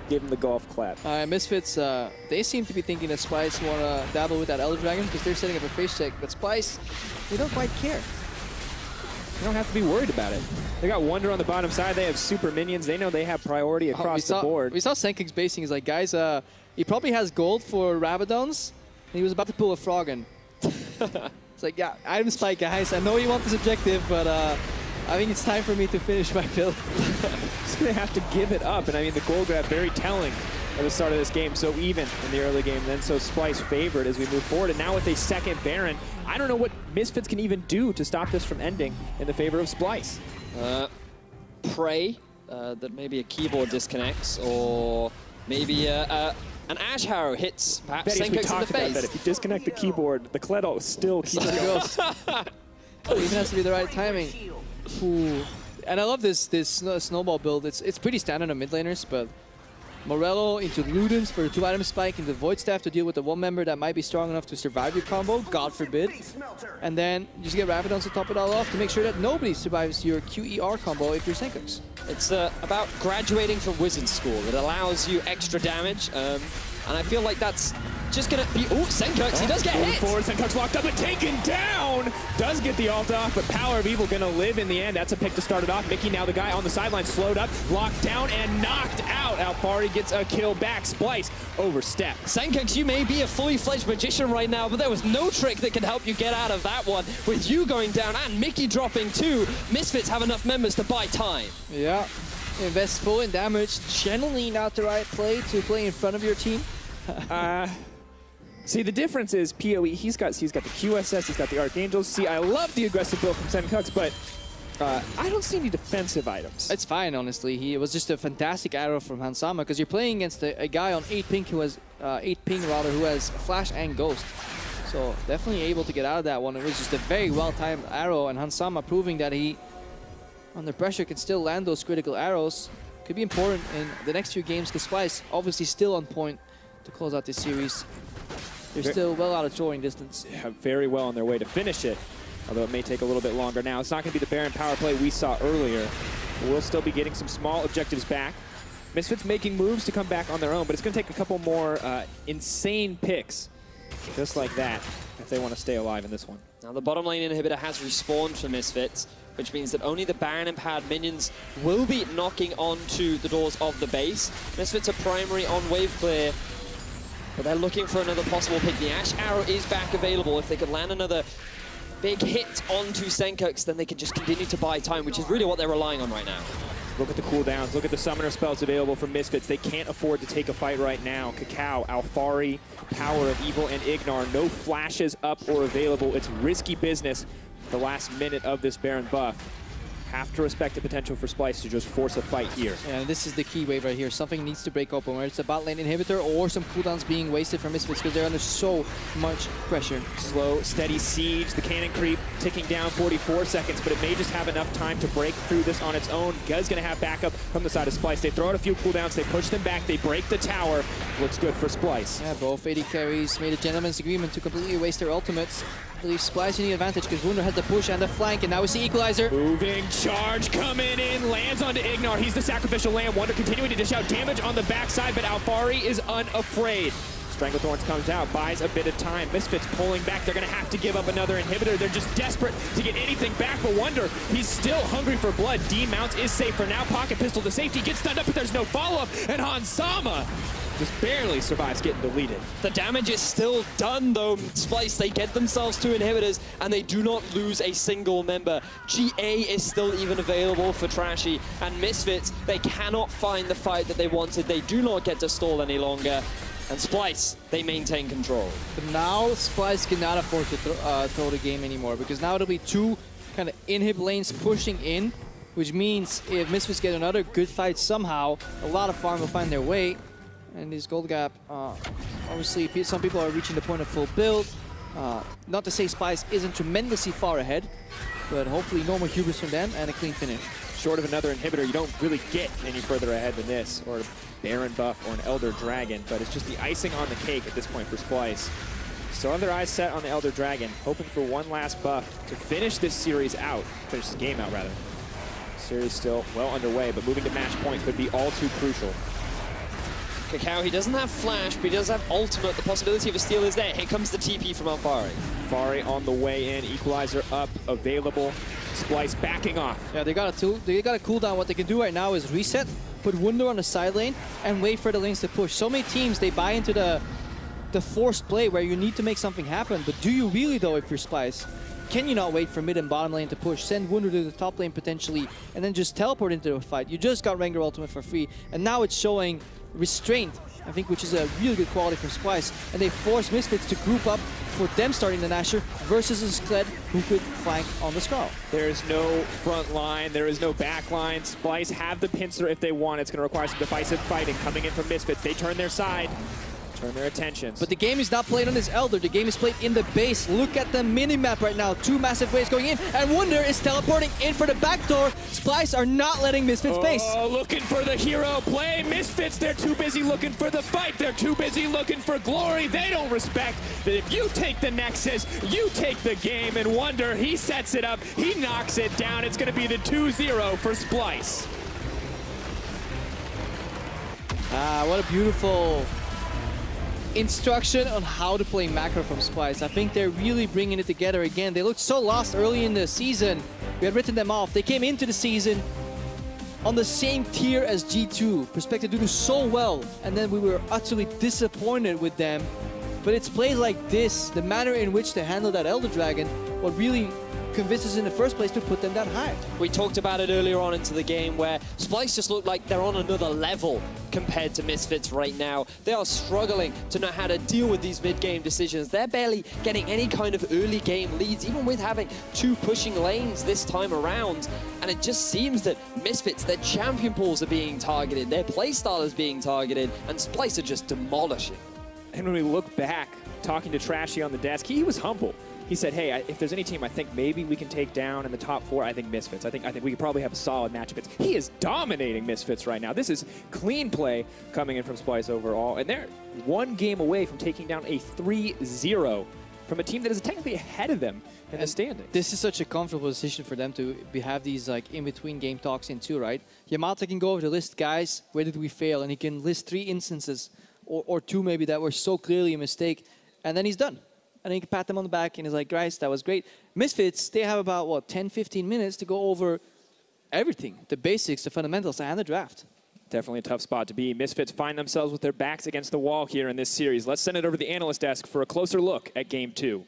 give him the golf clap. Misfits, they seem to be thinking that Splyce want to dabble with that Elder Dragon because they're setting up a face check, but Splyce, they don't quite care. You don't have to be worried about it. They got Wunder on the bottom side. They have super minions. They know they have priority across the board. We saw Sencux basing. He's like, guys, he probably has gold for Rabadons. And he was about to pull a Froggen. It's like, yeah, item spike, guys. I know you want this objective, but I think it's time for me to finish my build. Just going to have to give it up. And I mean, the gold grab, very telling at the start of this game. So even in the early game, then so Splyce favored as we move forward. And now with a second Baron, I don't know what Misfits can even do to stop this from ending in the favor of Splyce. Pray that maybe a keyboard disconnects, or maybe an Ashe arrow hits perhaps Sencux in the face. That if you disconnect the keyboard, the Kled still keeps going. It even has to be the right timing. Ooh. And I love this snowball build. It's pretty standard on mid laners, but Morello into Ludens for a 2-item spike, into Void Staff to deal with the one member that might be strong enough to survive your combo, God forbid. And then you just get Rabadons to top it all off to make sure that nobody survives your QER combo if you're Sencux. It's about graduating from wizard school. It allows you extra damage, and I feel like that's just going to be... Oh, Sencux, he does get hit! Forward, Sencux locked up and taken down! Does get the ult off, but PowerOfEvil going to live in the end. That's a pick to start it off. Mikyx now the guy on the sideline, slowed up, locked down, and knocked out. Alphari gets a kill back. Splyce overstep. Sencux, you may be a fully fledged magician right now, but there was no trick that can help you get out of that one. With you going down and Mikyx dropping too, Misfits have enough members to buy time. Yeah, invest full in damage. Generally not the right play to play in front of your team. See, the difference is PoE, he's got the QSS, he's got the Archangels. See, I love the aggressive build from Sencux, but I don't see any defensive items. It's fine, honestly. It was just a fantastic arrow from Hansama because you're playing against a guy on 8 ping who has 8 ping who has Flash and Ghost. So definitely able to get out of that one. It was just a very well-timed arrow, and Hansama proving that he, under pressure, can still land those critical arrows. Could be important in the next few games because Splyce obviously still on point to close out this series. They're still well out of throwing distance. Yeah, very well on their way to finish it, although it may take a little bit longer now. It's not going to be the Baron power play we saw earlier. We'll still be getting some small objectives back. Misfits making moves to come back on their own, but it's going to take a couple more insane picks, just like that, if they want to stay alive in this one. Now the bottom lane inhibitor has respawned for Misfits, which means that only the Baron empowered minions will be knocking onto the doors of the base. Misfits are primary on wave clear, but they're looking for another possible pick. The Ashe arrow is back available. If they could land another big hit onto Sencux, then they can just continue to buy time, which is really what they're relying on right now. Look at the cooldowns. Look at the summoner spells available from Misfits. They can't afford to take a fight right now. KaKAO, Alphari, PowerOfEvil, and IgNar. No flashes up or available. It's risky business the last minute of this Baron buff. Have to respect the potential for Splyce to just force a fight here. Yeah, this is the key wave right here. Something needs to break open, where it's a bot lane inhibitor or some cooldowns being wasted from Misfits because they're under so much pressure. Slow, steady siege. The cannon creep ticking down 44 seconds, but it may just have enough time to break through this on its own. Guz gonna have backup from the side of Splyce. They throw out a few cooldowns, they push them back, they break the tower. Looks good for Splyce. Yeah, both AD carries made a gentleman's agreement to completely waste their ultimates. I believe Splyce in the advantage because Wunder has the push and the flank, and now we see Equalizer. Moving charge coming in, lands onto IgNar. He's the sacrificial lamb. Wunder continuing to dish out damage on the backside, but Alphari is unafraid. Stranglethorns comes out, buys a bit of time. Misfits pulling back. They're going to have to give up another inhibitor. They're just desperate to get anything back, but Wunder, he's still hungry for blood. D-Mounts is safe for now. Pocket pistol to safety, gets stunned up, but there's no follow-up, and Hansama just barely survives getting deleted. The damage is still done though. Splyce, they get themselves 2 inhibitors and they do not lose a single member. GA is still even available for Trashy, and Misfits, they cannot find the fight that they wanted. They do not get to stall any longer. And Splyce, they maintain control. But now Splyce cannot afford to throw the game anymore, because now it'll be 2 kind of inhib lanes pushing in, which means if Misfits get another good fight somehow, a lot of farm will find their way. And this gold gap, obviously some people are reaching the point of full build. Not to say Splyce isn't tremendously far ahead, but hopefully no more hubris from them and a clean finish. Short of another inhibitor, you don't really get any further ahead than this, or a Baron buff or an Elder Dragon, but it's just the icing on the cake at this point for Splyce. Still have their eyes set on the Elder Dragon, hoping for one last buff to finish this series out, finish the game out rather. Series still well underway, but moving to match point could be all too crucial. KaKAO, he doesn't have flash, but he does have ultimate. The possibility of a steal is there. Here comes the TP from Alphari. Alphari on the way in, equalizer up, available. Splyce backing off. Yeah, they got a cooldown. What they can do right now is reset, put Wunder on the side lane, and wait for the lanes to push. So many teams, they buy into the forced play where you need to make something happen, but do you really though if you're Splyce? Can you not wait for mid and bottom lane to push, send Wunder to the top lane potentially, and then just teleport into a fight? You just got Rengar ultimate for free, and now it's showing restraint, I think, which is a really good quality from Splyce, and they force Misfits to group up for them starting the Nasher versus a Kled who could flank on the Skrull. There is no front line, there is no back line. Splyce have the pincer if they want. It's going to require some decisive fighting coming in from Misfits. They turn their side, turn their attentions. But the game is not played on this Elder, the game is played in the base. Look at the mini-map right now, 2 massive waves going in, and Wunder is teleporting in for the back door. Splyce are not letting Misfits base. Oh, looking for the hero play. Misfits, they're too busy looking for the fight. They're too busy looking for glory. They don't respect that if you take the Nexus, you take the game. And Wunder, he sets it up, he knocks it down. It's going to be the 2-0 for Splyce. What a beautiful instruction on how to play macro from Splyce. I think they're really bringing it together again. They looked so lost early in the season. We had written them off. They came into the season on the same tier as G2. Perspective to do so well, and then we were utterly disappointed with them. But it's plays like this, the manner in which they handle that Elder Dragon, what really convinced us in the first place to put them that high. We talked about it earlier on into the game where Splyce just looked like they're on another level compared to Misfits right now. They are struggling to know how to deal with these mid-game decisions. They're barely getting any kind of early game leads, even with having 2 pushing lanes this time around. And it just seems that Misfits, their champion pools are being targeted, their playstyle is being targeted, and Splyce are just demolishing. And when we look back, talking to Trashy on the desk, he was humble. He said, hey, if there's any team I think maybe we can take down in the top 4, I think Misfits. I think we could probably have a solid matchup. He is dominating Misfits right now. This is clean play coming in from Splyce overall. And they're 1 game away from taking down a 3-0 from a team that is technically ahead of them in the standings. This is such a comfortable position for them to have these like in-between game talks in too, right? Yamata can go over the list, guys, where did we fail? And he can list 3 instances, or 2 maybe, that were so clearly a mistake, and then he's done. And then you can pat them on the back and he's like, guys, that was great. Misfits, they have about, what, 10, 15 minutes to go over everything. The basics, the fundamentals, and the draft. Definitely a tough spot to be. Misfits find themselves with their backs against the wall here in this series. Let's send it over to the analyst desk for a closer look at Game 2.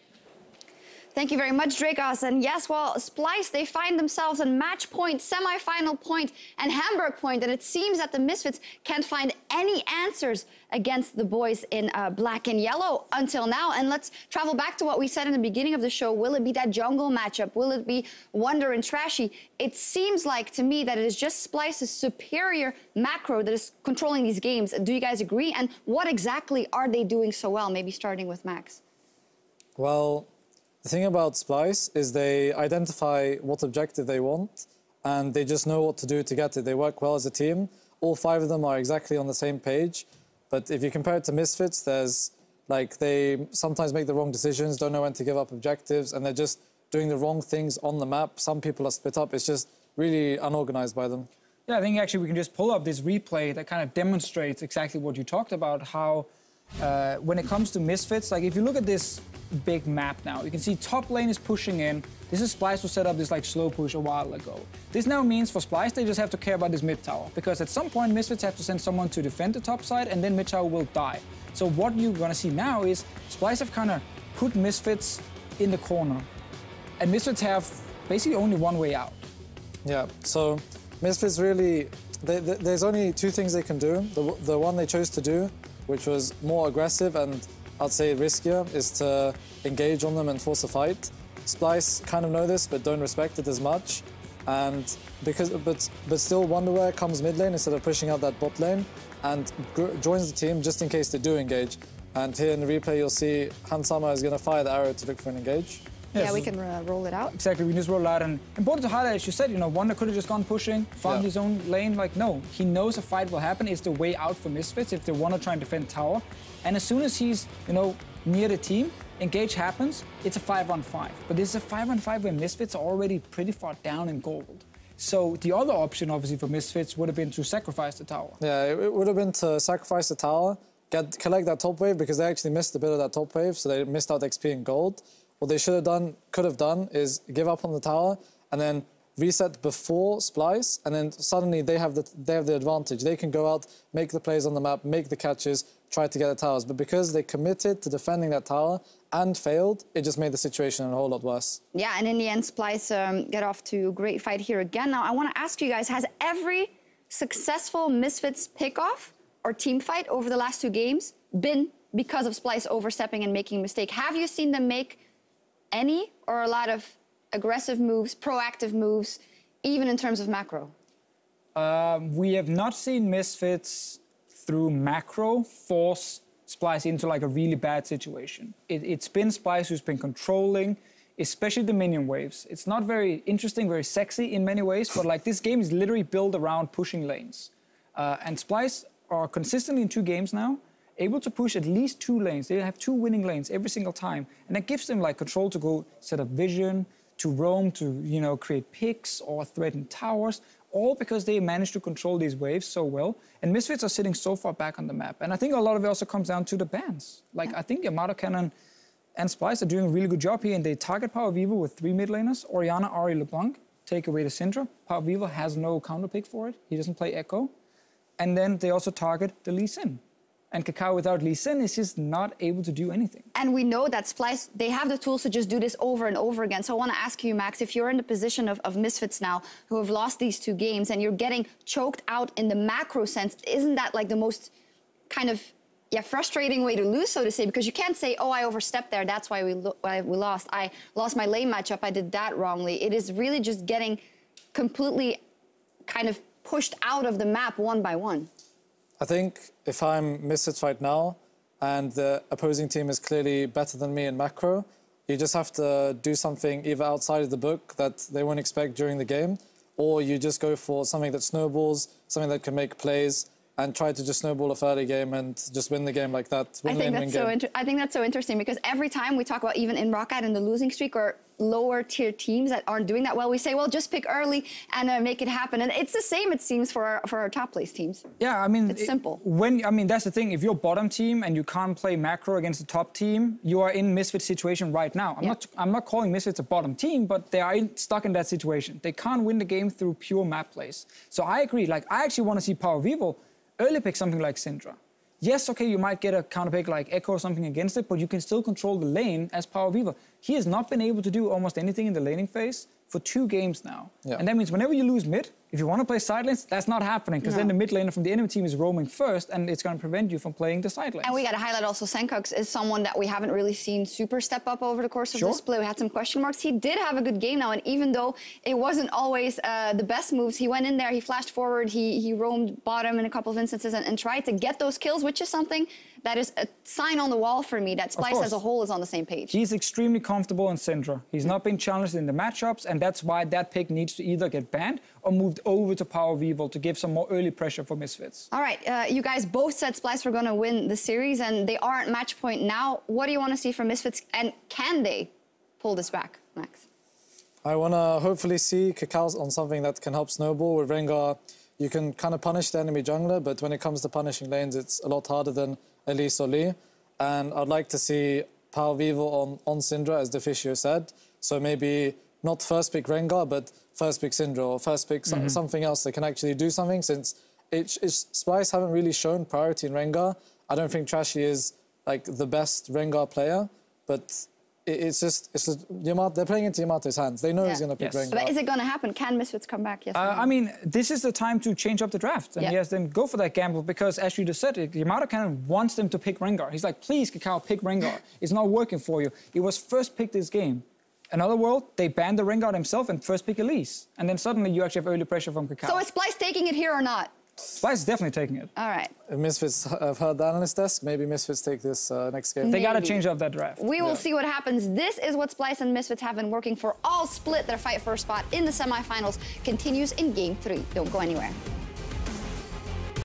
Thank you very much, Drakos. And yes, well, Splyce, they find themselves in match point, semi-final point, and Hamburg point. And it seems that the Misfits can't find any answers against the boys in black and yellow until now. And let's travel back to what we said in the beginning of the show. Will it be that jungle matchup? Will it be Wunder and Trashy? It seems like to me that it is just Splyce's superior macro that is controlling these games. Do you guys agree? And what exactly are they doing so well? Maybe starting with Max. Well, the thing about Splyce is they identify what objective they want and they just know what to do to get it. They work well as a team. All 5 of them are exactly on the same page. But if you compare it to Misfits, there's like they sometimes make the wrong decisions, don't know when to give up objectives, and they're just doing the wrong things on the map. Some people are split up. It's just really unorganized by them. Yeah, I think actually we can just pull up this replay that kind of demonstrates exactly what you talked about, how when it comes to Misfits, like if you look at this big map now, you can see top lane is pushing in. This is Splyce who set up this like slow push a while ago. This now means for Splyce they just have to care about this mid tower, because at some point Misfits have to send someone to defend the top side and then mid tower will die. So what you're gonna see now is Splyce have kind of put Misfits in the corner, and Misfits have basically only one way out. Yeah, so Misfits really, there's only 2 things they can do. The one they chose to do, which was more aggressive and I'd say riskier, is to engage on them and force a fight. Splyce kind of know this, but don't respect it as much. And but still, Wonderwear comes mid lane instead of pushing out that bot lane and joins the team just in case they do engage. And here in the replay, you'll see Hansama is going to fire the arrow to look for an engage. Yeah, we can roll it out. Exactly, we can just roll it out. And important to highlight, as you said, you know, Wunder could have just gone pushing, found his own lane. Like, no, he knows a fight will happen. It's the way out for Misfits if they want to try and defend tower. And as soon as he's, you know, near the team, engage happens, it's a 5-on-5. But this is a 5-on-5 where Misfits are already pretty far down in gold. So the other option, obviously, for Misfits would have been to sacrifice the tower. Yeah, it would have been to sacrifice the tower, collect that top wave, because they actually missed a bit of that top wave, so they missed out XP and gold. What they could have done is give up on the tower and then reset before Splyce, and then suddenly they have the advantage. They can go out, make the plays on the map, make the catches, try to get the towers. But because they committed to defending that tower and failed, it just made the situation a whole lot worse. Yeah, and in the end, Splyce get off to a great fight here again. Now, I want to ask you guys, has every successful Misfits pick-off or team fight over the last 2 games been because of Splyce overstepping and making a mistake? Have you seen them make any or a lot of aggressive moves, proactive moves, even in terms of macro? We have not seen Misfits through macro force Splyce into like a really bad situation. It's been Splyce who's been controlling, especially the minion waves. It's not very interesting, very sexy in many ways, but like this game is literally built around pushing lanes. And Splyce are consistently in 2 games now able to push at least 2 lanes. They have 2 winning lanes every single time. And that gives them like control to go set up vision, to roam, to, you know, create picks or threaten towers, all because they managed to control these waves so well. And Misfits are sitting so far back on the map. And I think a lot of it also comes down to the bans. Like, I think Yamato Cannon and Splyce are doing a really good job here, and they target PowerOfEvil with 3 mid laners, Orianna, Ahri, LeBlanc, take away the Syndra. PowerOfEvil has no counter pick for it. He doesn't play Echo. And then they also target the Lee Sin. And KaKAO without Lee Sin is just not able to do anything. And we know that Splyce, they have the tools to just do this over and over again. So I want to ask you, Max, if you're in the position of Misfits now, who have lost these 2 games, and you're getting choked out in the macro sense, isn't that like the most kind of frustrating way to lose, so to say? Because you can't say, oh, I overstepped there, that's why we lost. I lost my lane matchup, I did that wrongly. It is really just getting completely kind of pushed out of the map one by one. I think if I'm Misfits right now and the opposing team is clearly better than me in macro, you just have to do something either outside of the book that they won't expect during the game, or you just go for something that snowballs, something that can make plays, and try to just snowball a early game and just win the game like that. I think that's so interesting, because every time we talk about, even in Rocket and the losing streak, or lower tier teams that aren't doing that well, we say, well, just pick early and make it happen. And it's the same, it seems, for our top place teams. Yeah, I mean, it's simple. That's the thing. If you're bottom team and you can't play macro against the top team, you are in Misfits situation right now. I'm not calling Misfits a bottom team, but they are stuck in that situation. They can't win the game through pure map plays. So I agree. Like, I actually want to see PowerOfEvil early pick something like Syndra. yes, okay, you might get a counter pick like Echo or something against it, but you can still control the lane as PowerOfEvil. He has not been able to do almost anything in the laning phase for 2 games now. Yeah. And that means whenever you lose mid, if you want to play side lanes, that's not happening, because then the mid laner from the enemy team is roaming first, and it's going to prevent you from playing the side lanes. And we got to highlight also Sencux is someone that we haven't really seen super step up over the course of this split. We had some question marks. He did have a good game now, and even though it wasn't always the best moves, he went in there, he flashed forward, he roamed bottom in a couple of instances and tried to get those kills, which is something that is a sign on the wall for me that Splyce as a whole is on the same page. He's extremely comfortable in Syndra. He's not been challenged in the matchups, and that's why that pick needs to either get banned or moved over to PowerOfEvil to give some more early pressure for Misfits. All right, you guys both said Splyce were going to win the series, and they are at match point now. What do you want to see from Misfits, and can they pull this back, Max? I want to hopefully see KaKAO on something that can help snowball. With Rengar, you can kind of punish the enemy jungler, but when it comes to punishing lanes, it's a lot harder than Elise or Lee. And I'd like to see PowerOfEvil on Syndra, as Deficio said. So maybe not first pick Rengar, but first pick Syndra, or first pick something else that can actually do something, since Splyce haven't really shown priority in Rengar. I don't think Trashy is like the best Rengar player, but it's just Yamato, they're playing into Yamato's hands. They know he's going to pick Rengar. But is it going to happen? Can Misfits come back? Yes. I mean, this is the time to change up the draft. And yes, then go for that gamble, because as you just said, Yamato kind of wants them to pick Rengar. He's like, please, KaKAO, pick Rengar. It's not working for you. He was first picked this game. Another world, they banned the Rengar himself and first pick Elise. And then suddenly you actually have early pressure from KaKAO. So is Splyce taking it here or not? Splyce is definitely taking it. All right. If Misfits have heard the analyst desk, maybe Misfits take this next game. They got to change up that draft. We will see what happens. This is what Splyce and Misfits have been working for all split. Their fight for a spot in the semifinals continues in Game 3. Don't go anywhere.